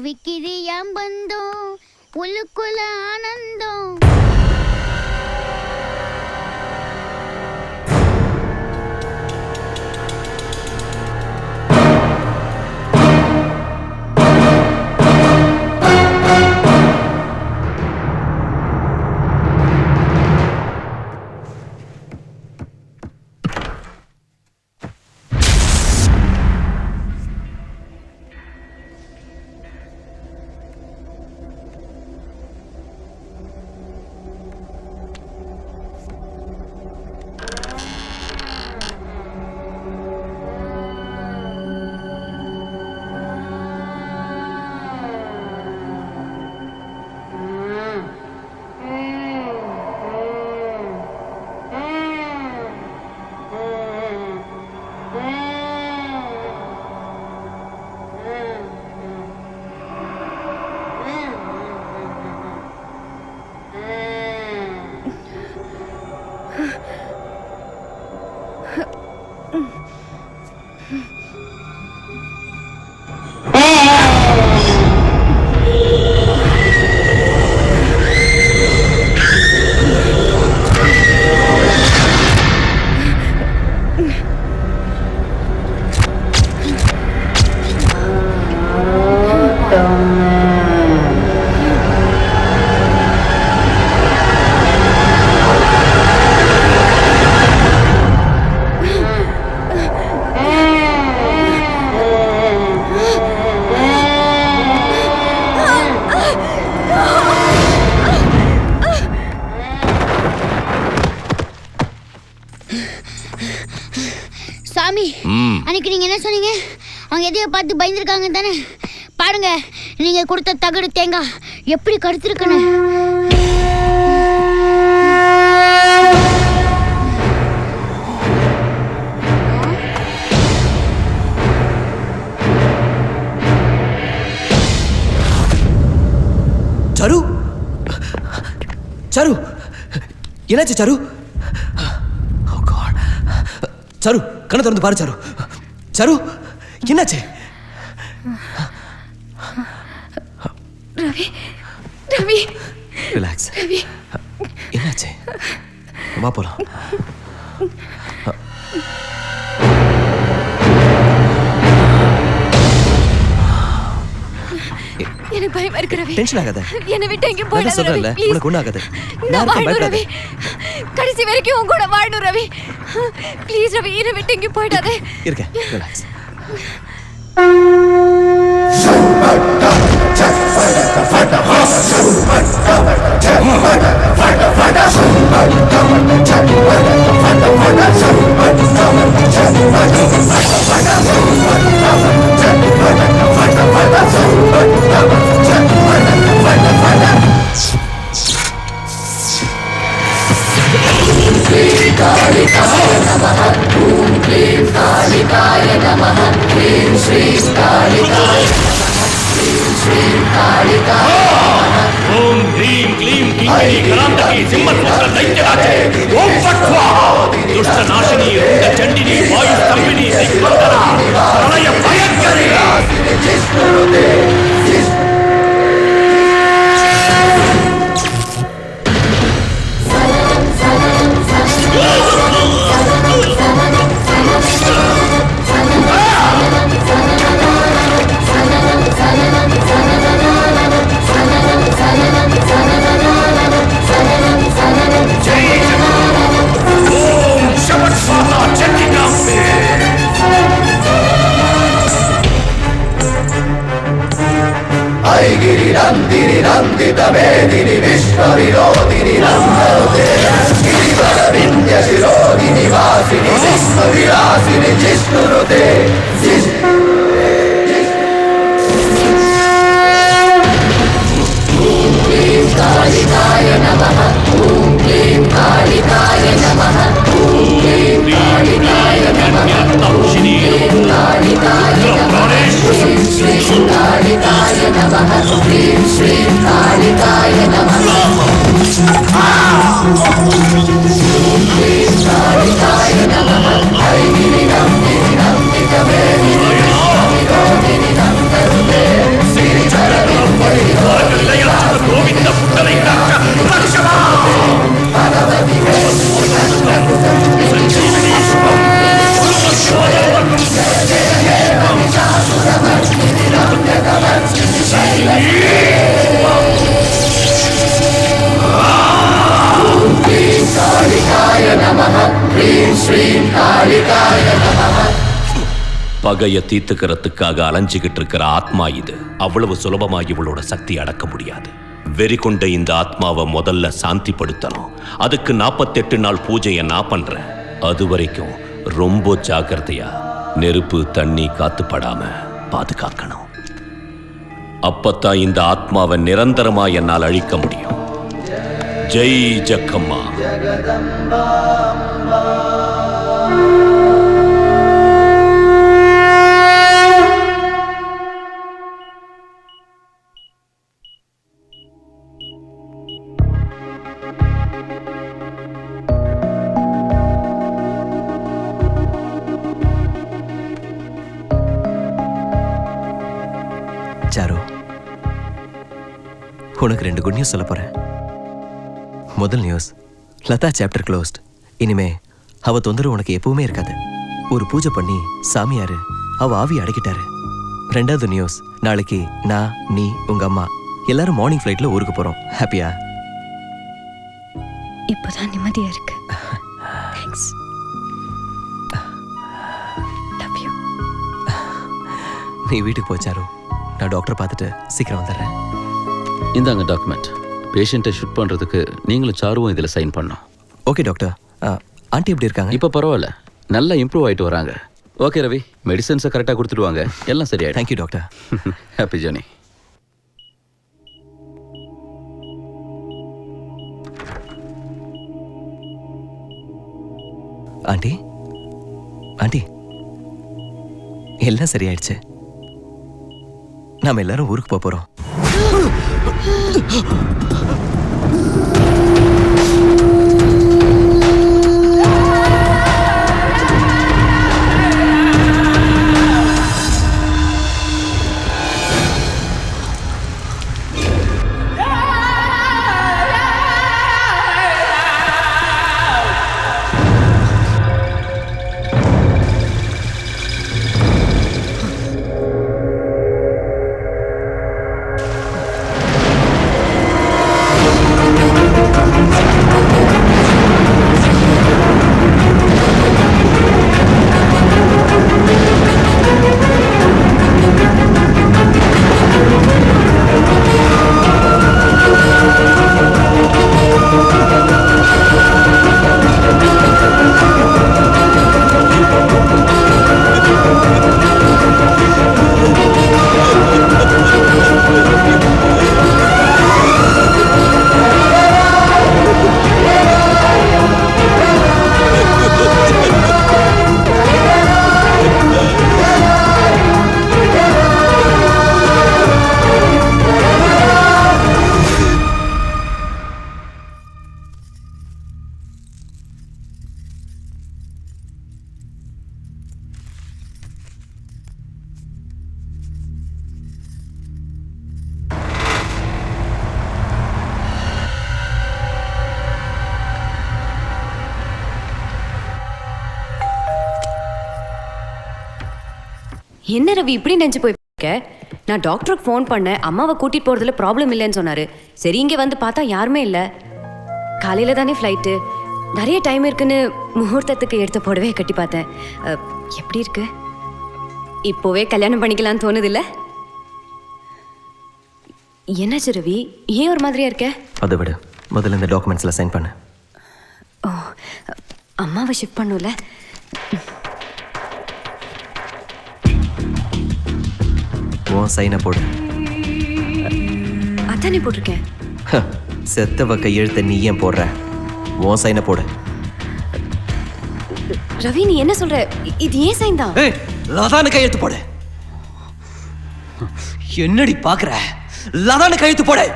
தவிக்கிது என் பந்தம் உள்ளுக்குள்ள ஆனந்தம். சாமி, அன்னைக்கு நீங்க என்ன சொன்னீங்க? அவங்க எதையோ பார்த்து பயந்துருக்காங்க தானே? பாருங்க, நீங்க கொடுத்த தகடு தேங்காய் எப்படி கடுத்திருக்குன்னு. சரு, சரு, என்னாச்சு சரு? சரு, கண்ணை திறந்து பாரு சரு. சரு, என்னாச்சு? ரவி, ரவி, ரிலாக்ஸ். ரவி, என்னாச்சு? வா போலாம். எனக்கு பயமா இருக்கு ரவி. டென்ஷன் ஆகாத. என்னை விட்டு எங்க போயிடாத ரவி. ப்ளீஸ். உனக்கு ஒண்ணு ஆகாது. நான் வாழணும் ரவி. கடைசி வரைக்கும் உன் கூட வாழணும் ரவி. ப்ளீஸ் ரவி, என்னை விட்டு எங்க போயிடாத. இருக்க. ரிலாக்ஸ். ஓம் ஹ்ரீம் க்ளீம் கிங்கிணி கராந்தகி சிம்மத்வக்ர தைத்யராஜே ஓம் ஃபட் ஸ்வாஹா துஷ்ட நாசினி ருண்ட சண்டினி வாயு ஸ்தம்பினி திக்வந்தனா பிரளய பயங்கரி Kaligaya Namah பகைய தீர்த்துக்கிறதுக்காக அலைஞ்சுகிட்டு இருக்கிற ஆத்மா இது. அவ்வளவு சுலபமா இவளோட சக்தி அடக்க முடியாது. வெறி கொண்ட இந்த ஆத்மாவை முதல்ல சாந்திப்படுத்தணும். அதுக்கு 48 நாள் பூஜையை நான் பண்றேன். அது வரைக்கும் ரொம்ப ஜாக்கிரதையா நெருப்பு தண்ணி காத்துப்படாம பாதுகாக்கணும். அப்பத்தான் இந்த ஆத்மாவை நிரந்தரமா என்னால் அழிக்க முடியும். ஜெய் ஜக்கம்மா. சாரு, உனக்கு 2 குட் நியூஸ் சொல்ல போறேன். முதல் நியூஸ், லதா சாப்டர் க்ளோஸ்ட். இனிமே அவ தொந்தரவு உனக்கு எப்பவுமே இருக்காது. ஒரு பூஜை பண்ணி சாமியாரு அவ ஆவி அடக்கிட்டாரு. 2வது நியூஸ், நாளைக்கு நான், நீ, உங்க அம்மா எல்லாரும் மார்னிங் ஃப்ளைட்ல ஊருக்கு போறோம். ஹாப்பியா? இப்போதான் நிம்மதியா இருக்கு. தேங்க்ஸ். Love you. நீ வீட்டுக்கு போ சாரு. நான் டாக்டரை பார்த்துட்டு சீக்கிரம் வந்துடுறேன். இந்தாங்க டாக்குமெண்ட். பேஷண்ட்டை ஷூட் பண்ணுறதுக்கு நீங்களும் சாருவும் இதில் சைன் பண்ணோம். Okay doctor. ஆண்டி எப்படி இருக்காங்க? இப்போ பரவாயில்ல, நல்லா இம்ப்ரூவ் ஆகிட்டு வராங்க. ஓகே ரவி, மெடிசன்ஸை கரெக்டாக கொடுத்துடுவாங்க, எல்லாம் சரியாயிடும். Thank you doctor. Happy journey. Aunty, aunty, எல்லாம் சரியாயிடுச்சு. நாம எல்லாரும் ஊருக்கு போக போறோம். என்ன ரவி இப்படி நினைச்சு போயிருக்க? நான் டாக்டருக்கு ஃபோன் பண்ணேன், அம்மாவை கூட்டிட்டு போறதுல ப்ராப்ளம் இல்லைன்னு சொன்னாரு. சரி இங்கே வந்து பார்த்தா யாருமே இல்லை. காலையில தானே ஃப்ளைட்டு, நிறைய டைம் இருக்குன்னு முகூர்த்தத்துக்கு எடுத்த புடவையை கட்டி பார்த்தேன். எப்படி இருக்கு? இப்போவே கல்யாணம் பண்ணிக்கலாம்னு தோணுது இல்லை? என்னாச்சு ரவி, ஏன் ஒரு மாதிரியா இருக்க? அதை விட முதல்ல இந்த டாக்குமெண்ட்ஸ்ல சைன் பண்ணு. ஓ, அம்மாவை ஷிஃப்ட் பண்ணும்ல. உன் சைனை போடு. அதானே போட்டிருக்கேன். செத்தவ கையெழுத்த நீ ஏன் போடுற? உன் சைனை போடு. ரவி நீ என்ன சொல்ற? இது ஏன் சைன் தான்? லதானு கையெழுத்து போடு. என்னடி பாக்குற? லதானு கையெழுத்து போடு.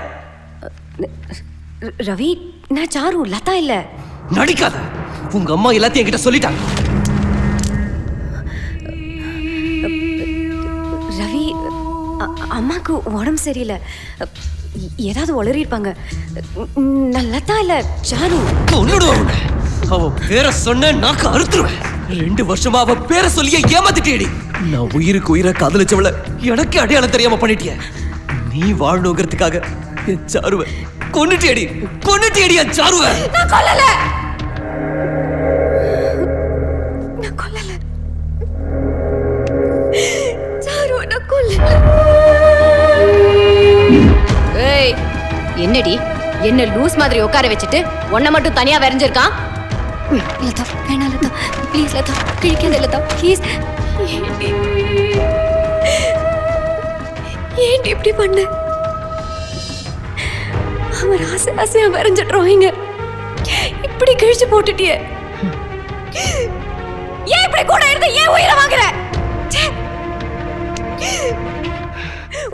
ரவி நான் சாரு, லதா இல்ல. நடிக்காத. உங்க அம்மா எல்லாத்தையும் என்கிட்ட சொல்லிட்டாங்க. ரவி அம்மாக்கு உடம்பு சரியில்லை, ஏதாவது உளறி இருப்பாங்க. நான் லதா இல்ல, சாரு. கொன்னுடுவேன். அவ பேரை சொன்ன நாக்கு அறுத்துருவேன். 2 வருஷமா அவ பேரை சொல்லியே ஏமாத்திட்டேடி. நான் உயிருக்கு உயிரை காதலிச்சவள எனக்கு அடையாளம் தெரியாம பண்ணிட்டிய. நீ வாழணுங்கிறதுக்காக என் சாருவ கொன்னுட்டேடி. கொன்னுட்டேடி என் சாருவ. நான் கொல்லல. நான் கொல்லல. என்னடி என்ன லூஸ் மாதிரி உட்கார வச்சுட்டு உன்னை மட்டும் தனியா வரைஞ்சிருக்கான்? லதா வேணாம் லதா, ப்ளீஸ் லதா, கிழிக்காத லதா, ப்ளீஸ். ஏன்டி இப்படி பண்ண? அவர் ஆசை ஆசையா வரைஞ்ச டிராயிங்க இப்படி கிழிச்சு போட்டுட்டியே. ஏன் இப்படி கூட இருந்த ஏன் உயிரை வாங்குற?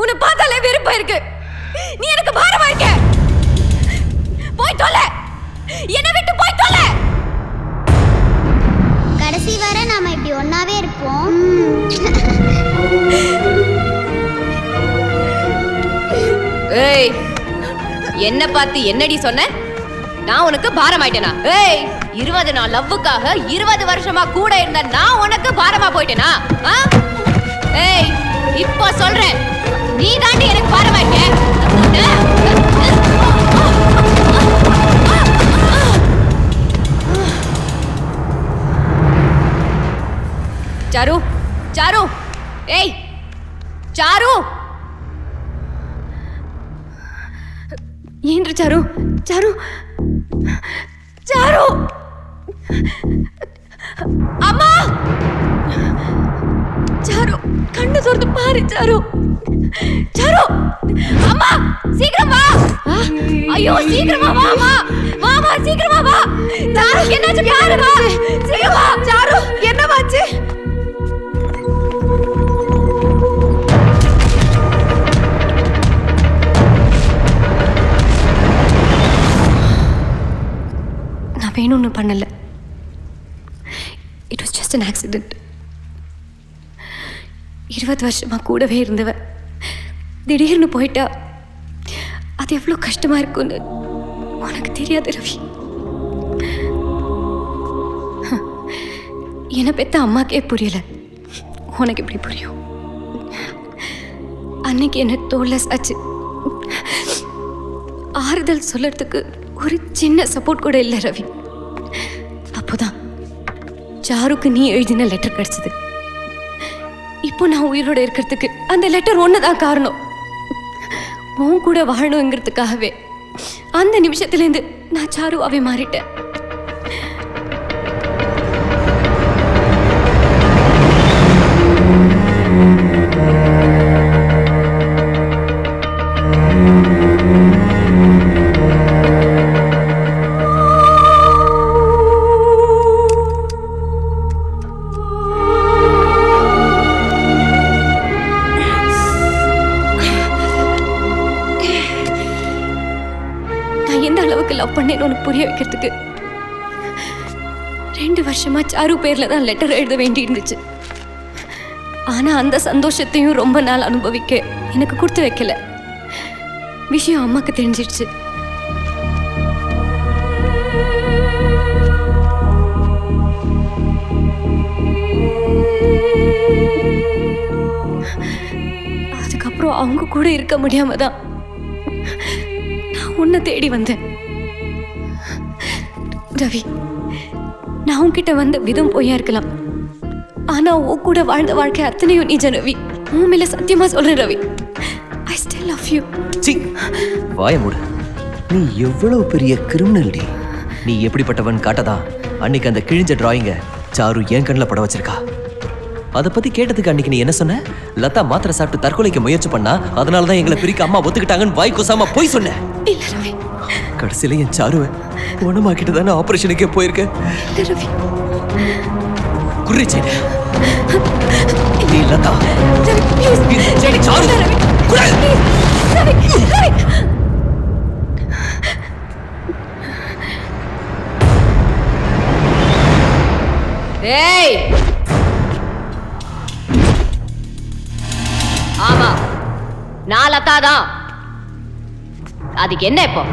உன்னை பார்த்தாலே வெறுப்பா இருக்கு. நீ எனக்கு பாரமா இருக்க. போய் தொலை, என்னை விட்டு போய் தொலை. கடைசி வரை நாம இப்படி ஒன்னாவே இருப்போம். ஏய், என்ன பார்த்து என்னடி சொன்ன? நான் உனக்கு பாரமாயிட்டேனா? ஏய், 20 நாள் லவ்வுக்காக 20 வருஷமா கூட இருந்த நான் உனக்கு பாரமா போயிட்டேனா? ஏய், இப்போ சொல்றேன், நீ தாண்டி எனக்கு பாரமாயிட்ட. சாரு, சாரு, ஏய் சாரு, ஏன்று சாரு, சாரு, சாரு, அம்மா, சாரு, கண்ணு திறந்து பாரு சாரு, சாரு, அம்மா, சீக்கிரம் வா. ஐயோ, சீக்கிரமா வாமா, வாமா, சீக்கிரமா வா. சாரு, என்னாச்சு பாருமா, சீக்கிரம் வா. சாரு, என்னவாச்சு? வேணும்னு பண்ணல. It was just an accident. 20 வருஷமா கூடவே இருந்தவ திடீர்னு போயிட்டா. அது எவ்வளோ கஷ்டமா இருக்கும்னு உனக்கு தெரியாது ரவி. என்னை பெத்த அம்மாக்கே புரியல, உனக்கு எப்படி புரியும்? அன்னைக்கு என்ன தோல்ல சாச்சு ஆறுதல் சொல்றதுக்கு ஒரு சின்ன சப்போர்ட் கூட இல்லை ரவி. அப்போதான் சாருக்கு நீ எழுதின லெட்டர் கிடைச்சது. இப்போ நான் உயிரோட இருக்கிறதுக்கு அந்த லெட்டர் ஒண்ணுதான் காரணம். உன் கூட வாழணுங்கிறதுக்காகவே அந்த நிமிஷத்துலேருந்து நான் சாருவாவே மாறிட்டேன். லவ் பண்ணேன்னு உனக்கு புரிய வைக்கிறதுக்கு 2 வருஷமா சாரு பேர்ல தான் லெட்டர் எழுத வேண்டி இருந்துச்சு. ஆனா அந்த சந்தோஷத்தையும் ரொம்ப நாள் அனுபவிக்க எனக்கு கொடுத்து வைக்கல. விஷயம் அம்மாக்கு தெரிஞ்சிடுச்சு. அதுக்கப்புறம் அவங்க கூட இருக்க முடியாம தான் நான் உன்னை தேடி வந்தேன். ரவி, நான் உன்கிட்ட வந்த விதம் பொய்யா இருக்கலாம், ஆனா உன் கூட வாழ்ந்த வாழ்க்கை அத்தனையும் நிஜ ரவி. உன் மேல சத்தியமா சொல்றேன் Ravi, I still love you. சீ, வாய மூடு. நீ எவ்வளவு பெரிய கிரிமினல் டி. நீ எப்படிப்பட்டவன் காட்டதா அன்னைக்கு அந்த கிழிஞ்ச டிராயிங்க சாரு என் கண்ணில் பட வச்சிருக்கா. அதை பத்தி கேட்டதுக்கு அன்னைக்கு நீ என்ன சொன்ன? லதா மாத்திரை சாப்பிட்டு தற்கொலைக்கு முயற்சி பண்ணா, அதனாலதான் எங்களை பிரிக்க அம்மா ஒத்துக்கிட்டாங்கன்னு வாய் கூசாம போய் சொன்ன. இல்ல ரவி, கடைசியில என் சாருவை குணமாக்கிட்டு தானே ஆபரேஷனுக்கே போயிருக்கேன். குறிச்சேன் நீ லதா. ஏய், ஆமா, நான் லதா தான். அதுக்கு என்ன இப்போ?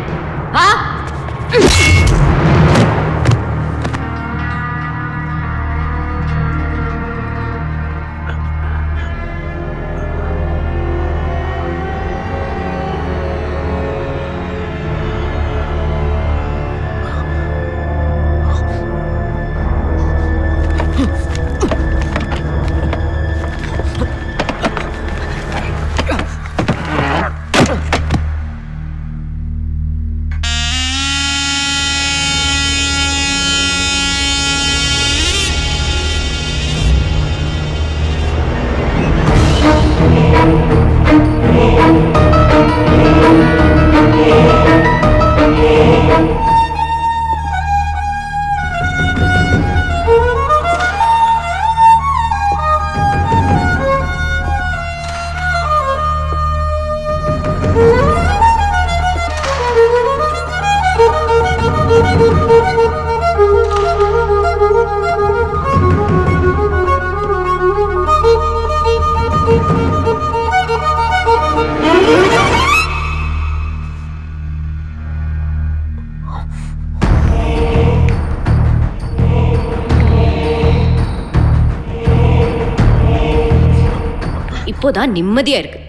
இப்போதான் நிம்மதியா இருக்கு.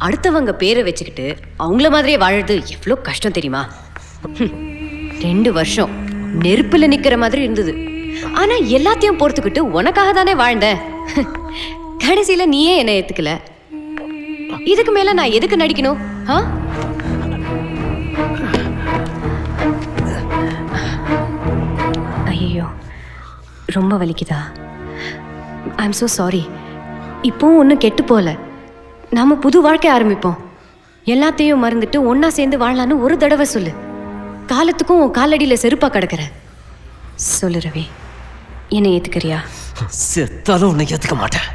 அடுத்தவங்க பேரை வச்சுக்கிட்டு அவங்கள மாதிரியே வாழறது எவ்வளோ கஷ்டம் தெரியுமா? 2 வருஷம் நெருப்புல நிக்கிற மாதிரி இருந்தது. ஆனா எல்லாத்தையும் பொறுத்துக்கிட்டு உனக்காக தானே வாழ்ந்த. கடைசியில நீயே என்ன ஏத்துக்கல. இதுக்கு மேல நான் எதுக்கு நடிக்கணும்? ஐயோ, ரொம்ப வலிக்குதா? I am so sorry. இப்போ ஒன்றும் கெட்டு போகல. நாம புது வாழ்க்கை ஆரம்பிப்போம். எல்லாத்தையும் மறந்துட்டு ஒன்னா சேர்ந்து வாழலான்னு ஒரு தடவை சொல்லு. காலத்துக்கும் உன் காலடியில் செருப்பா கிடக்குற. சொல்லு ரவி, என்னை ஏத்துக்கிறியா? செத்தாலும் உன்னை ஏத்துக்க மாட்டேன்.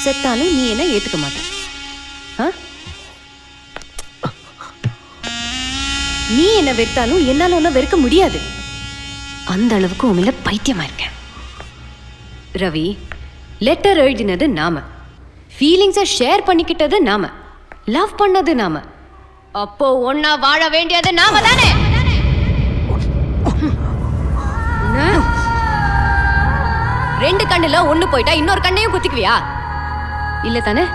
செத்தாலும் நீ என்ன ஏத்துக்க மாட்ட? நீ என்ன வெறுத்தாலும் என்னால ஒன்னும் வெறுக்க முடியாது. அந்த அளவுக்கு உண்மையில பைத்தியமா இருக்கேன். ரவி, லெட்டர் எழுதினது நாம, ஃபீலிங்ஸை ஷேர் பண்ணிக்கிட்டது நாம, லவ் பண்ணது நாம. அப்போ ஒன்னா வாழ வேண்டியது நாம தானே? ரெண்டு கண்ணுல ஒண்ணு போயிட்டா இன்னொரு கண்ணையும் குத்திக்குவியா? இல்ல தானே?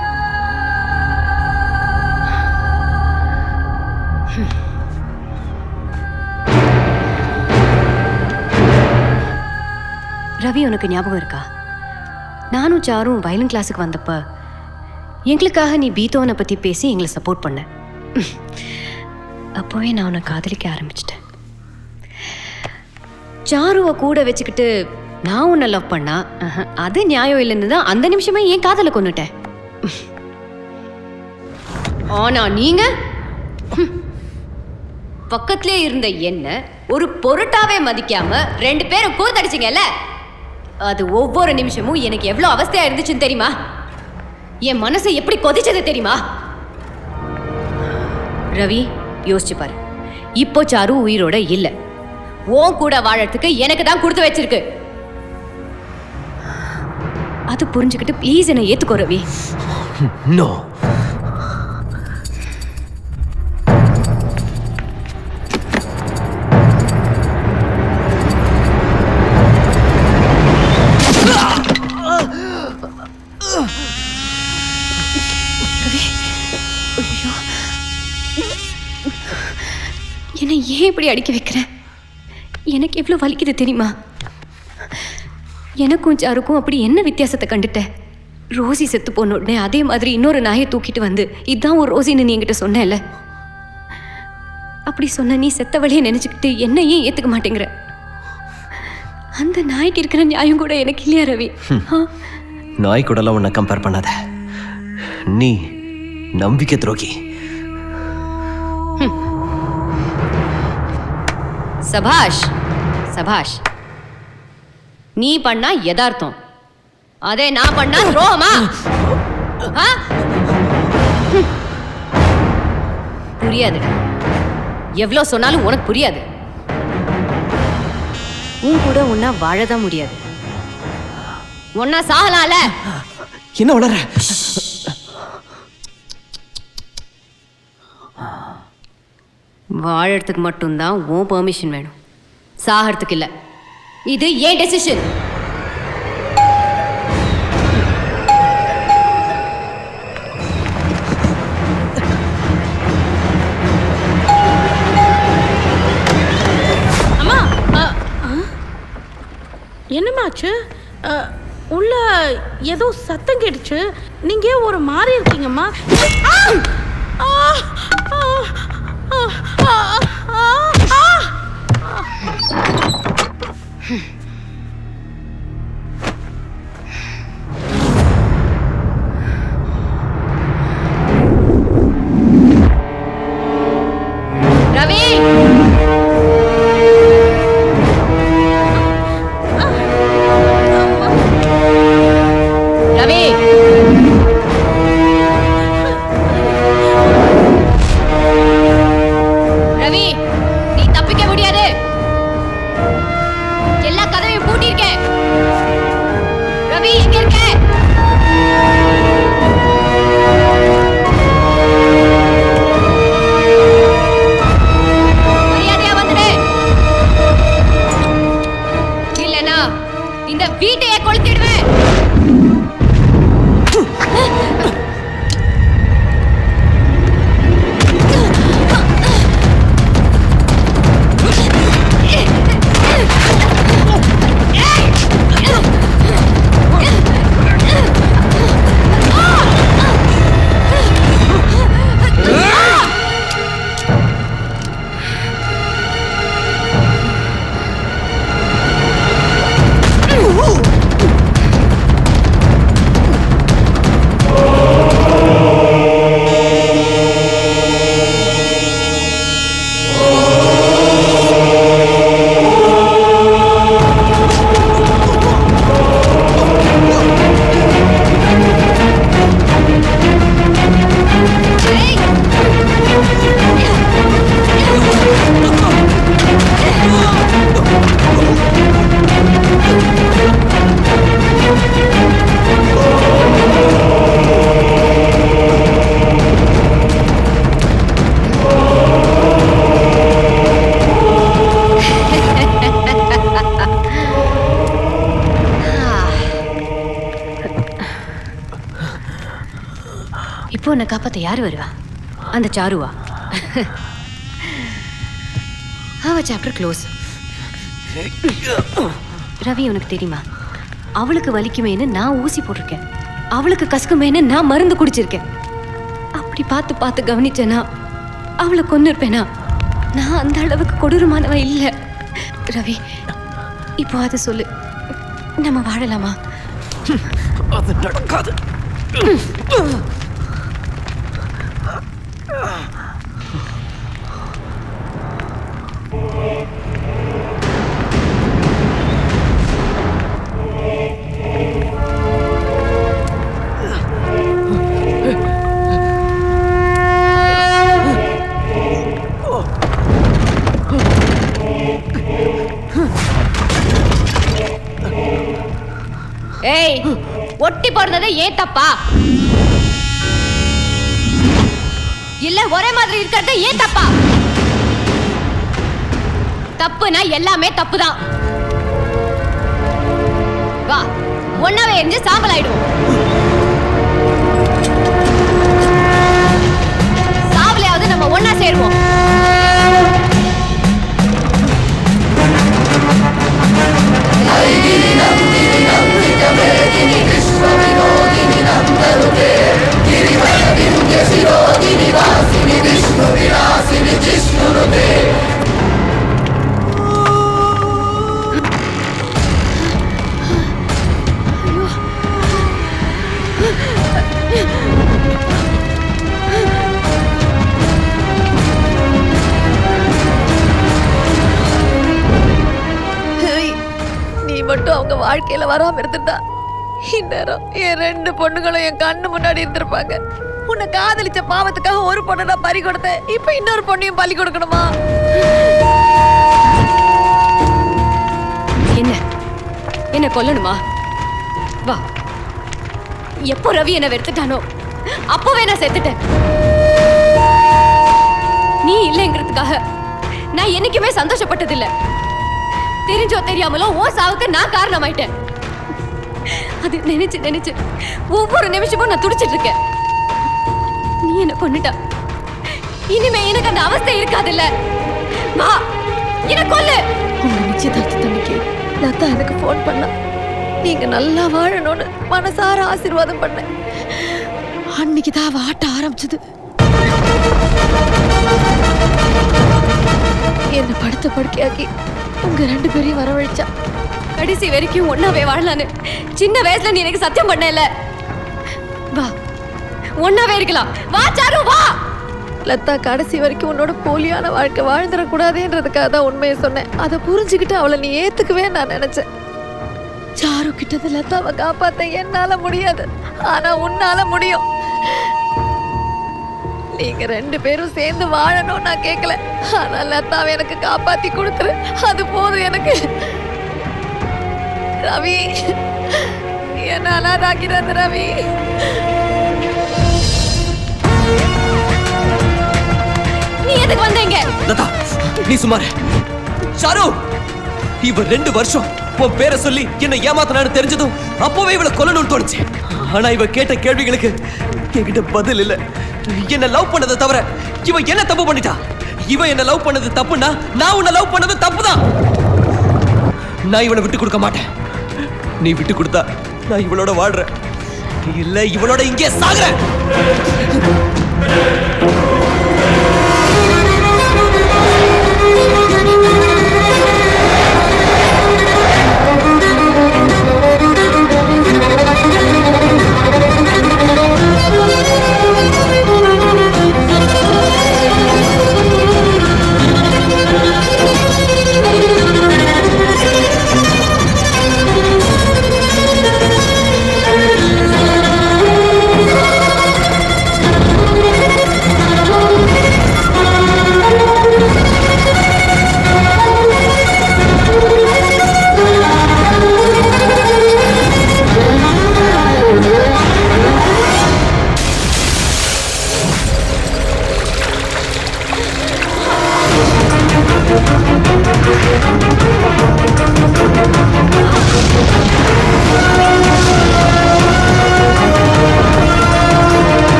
ரவி, உனக்கு ஞாபகம் இருக்கா? நானும் சாரும் வயலின் கிளாஸுக்கு வந்தப்ப எங்களுக்காக நீ பீத்தோவனை பத்தி பேசி எங்களை சப்போர்ட் பண்ண. அப்போவே நான் உன்னை காதலிக்க ஆரம்பிச்சிட்டேன். சாருவை கூட வச்சுக்கிட்டு நான் உன்னை லவ் பண்ணா அது நியாயம் இல்லைன்னு தான் அந்த நிமிஷமே ஏன் காதலை கொன்னுட்டேன். ஆனா நீங்க பக்கத்திலே இருந்த என்ன ஒரு பொருட்டாவே மதிக்காம 2 பேரும் கூத்தடிச்சிங்கல்ல, அது ஒவ்வொரு நிமிஷமும் எனக்கு எவ்வளவு அவஸ்தையா இருந்துச்சுன்னு தெரியுமா? என் மனசு எப்படி கொதிச்சது தெரியுமா? ரவி, யோசிச்சு பாரு. இப்போ சாரு உயிரோட இல்ல. உன் கூட வாழறதுக்கு எனக்கு தான் கொடுத்து வச்சிருக்கு. அது புரிஞ்சுக்கிட்டு ப்ளீஸ் என்ன ஏத்துக்கோ ரவி. நோ. என்னை ஏன் இப்படி அடிக்க வைக்கிறேன்? எனக்கு எவ்வளோ வலிக்குது தெரியுமா? எனக்கும் சாருக்கும் அப்படி என்ன வித்தியாசத்தை கண்டுட்டேன்? ரோசி செத்து போன உடனே அதே மாதிரி இன்னொரு நாயை தூக்கிட்டு வந்து இதுதான் ஒரு ரோசின்னு நீ என்கிட்ட சொன்னேல்ல. அப்படி சொன்ன நீ செத்த வழியை நினைச்சுக்கிட்டு என்ன ஏன் ஏத்துக்க மாட்டேங்கிற? அந்த நாய்க்கு இருக்கிற நியாயம் கூட எனக்கு இல்லையா ரவி? நாய் கூடலாம் உன்னை கம்பேர் பண்ணாத. நீ நம்பிக்கை துரோகி. சபாஷ் சபாஷ். நீ பண்ணா யதார்த்தம், அதே நான் பண்ணா துரோகமா? புரியாது. எவ்வளவு சொன்னாலும் உனக்கு புரியாது. உன் கூட உன்னா வாழதான் முடியாது. ஒன்னா சாகலாம்ல. என்ன வளர? வாழறதுக்கு மட்டும்தான் உன் பெர்மிஷன் வேணும், சாகிறதுக்கு இல்லை. இது ஏன் டெசிஷன். அம்மா, என்னமாச்சு? உள்ள ஏதோ சத்தம் கேட்டுச்சு. நீங்க ஒரு மாதிரி இருக்கீங்கம்மா. இந்த வீட்டையே கொளுத்திடுவேன். இப்போ உன்னை காப்பாத்த யாரு வருவா? அந்த சாருவா? அவ சாப்டர் க்ளோஸ். ரவி, உனக்கு தெரியுமா, அவளுக்கு வலிக்குமேன்னு நான் ஊசி போட்டிருக்கேன், அவளுக்கு கசக்குமேன்னு நான் மருந்து குடிச்சிருக்கேன். அப்படி பார்த்து பார்த்து கவனிச்சேனா அவளை கொன்னு இருப்பேனா? நான் அந்த அளவுக்கு கொடூரமானவ இல்லை. ரவி, இப்போ அதை சொல்லு, நம்ம வாழலாமா? அது நடக்காது. ஏய், ஒட்டி போடுறது ஏன் தப்பா? இல்ல ஒரே மாதிரி இருக்கிறது ஏன் தப்பா? தப்புனா எல்லாமே தப்புதான். வா, ஒன்னாவே எரிஞ்சு சாம்பல் ஆயிடும். சாவலையாவது நம்ம ஒன்னா சேருவோம். நீ மட்டும் அவங்க வாழ்க்கையில வராம இருந்திருந்தா இந்நேரம் என் 2 பொண்ணுங்களும் என் கண்ணு முன்னாடி இருந்திருப்பாங்க. உன்னை காதலிச்ச பாவத்துக்காக ஒரு பொண்ணு நான் பறி கொடுத்தேன், இப்ப இன்னொரு பொண்ணையும் பலி கொடுக்கணுமா? என்ன கொல்லணுமா? வா, எப்போ ரவி என்ன வெறுத்துட்டானோ அப்பவே நான் செத்துட்டேன். நீ இல்லைங்கிறதுக்காக நான் என்னைக்குமே சந்தோஷப்பட்டதில்லை. தெரிஞ்சோ தெரியாமலோ ஓ சாவுக்கு நான் காரணமாயிட்டேன். அது நினைச்சு நினைச்சு ஒவ்வொரு நிமிஷமும் நான் துடிச்சிட்டு இருக்கேன். நீ என்ன கொன்னுட்டா, இனிமே எனக்கு அந்த அவஸ்தை இருக்காதுல்ல. வா, என்ன கொல்லு. உங்க நிச்சயதார்த்த தண்ணிக்கு லதா எனக்கு ஃபோன் பண்ணா, நீங்க நல்லா வாழணும்னு மனசார ஆசீர்வாதம் பண்ணேன். அன்னைக்கு தான் அவ ஆட்ட ஆரம்பிச்சது. என்ன படுத்த படுக்கையாக்கி உங்க 2 பேரையும் வரவழைச்சா. கடைசி வரைக்கும் ஒன்னாவே வாழலான்னு சின்ன வயசுல நீ எனக்கு சத்தியம் பண்ணல. வா, ஒன்னாவே இருக்கலாம். வா சாரு, வா. லதா கடைசி வரைக்கும் உன்னோட போலியான வாழ்க்கை வாழ்ந்துடக்கூடாதுன்றதுக்காக தான் உண்மையை சொன்னேன். அதை புரிஞ்சுக்கிட்டு அவளை நீ ஏத்துக்கவே நான் நினைச்சேன். சாரு கிட்டது லதாவை காப்பாத்த என்னால முடியாது, ஆனா உன்னால முடியும். நீங்க 2 பேரும் சேர்ந்து வாழணும் நான் கேட்கல, ஆனா லதாவை எனக்கு காப்பாத்தி கொடுத்துரு, அது போதும் எனக்கு. ரவி, என்ன அனாதாக்கிறாரு ரவி. நீ எதுக்கு வந்தீங்க? லதா, நீ சுமார். சாரு, இவ 2 வருஷம் உன் பேரை சொல்லி என்ன ஏமாத்தினான்னு தெரிஞ்சதும் அப்பவே இவளை கொல்லணும்னு தோணுச்சு. ஆனா இவ கேட்ட கேள்விகளுக்கு என்கிட்ட பதில் இல்ல. என்ன லவ் பண்ணதை தவிர இவ என்ன தப்பு பண்ணிட்டா? இவ என்ன லவ் பண்ணது தப்புன்னா நான் உன்னை லவ் பண்ணது தப்புதான். நான் இவளை விட்டு கொடுக்க மாட்டேன். நீ விட்டு கொடுத்தா நான் இவளோட வாழ்றேன், இல்ல இவளோட இங்கே சாகுறேன்.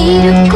You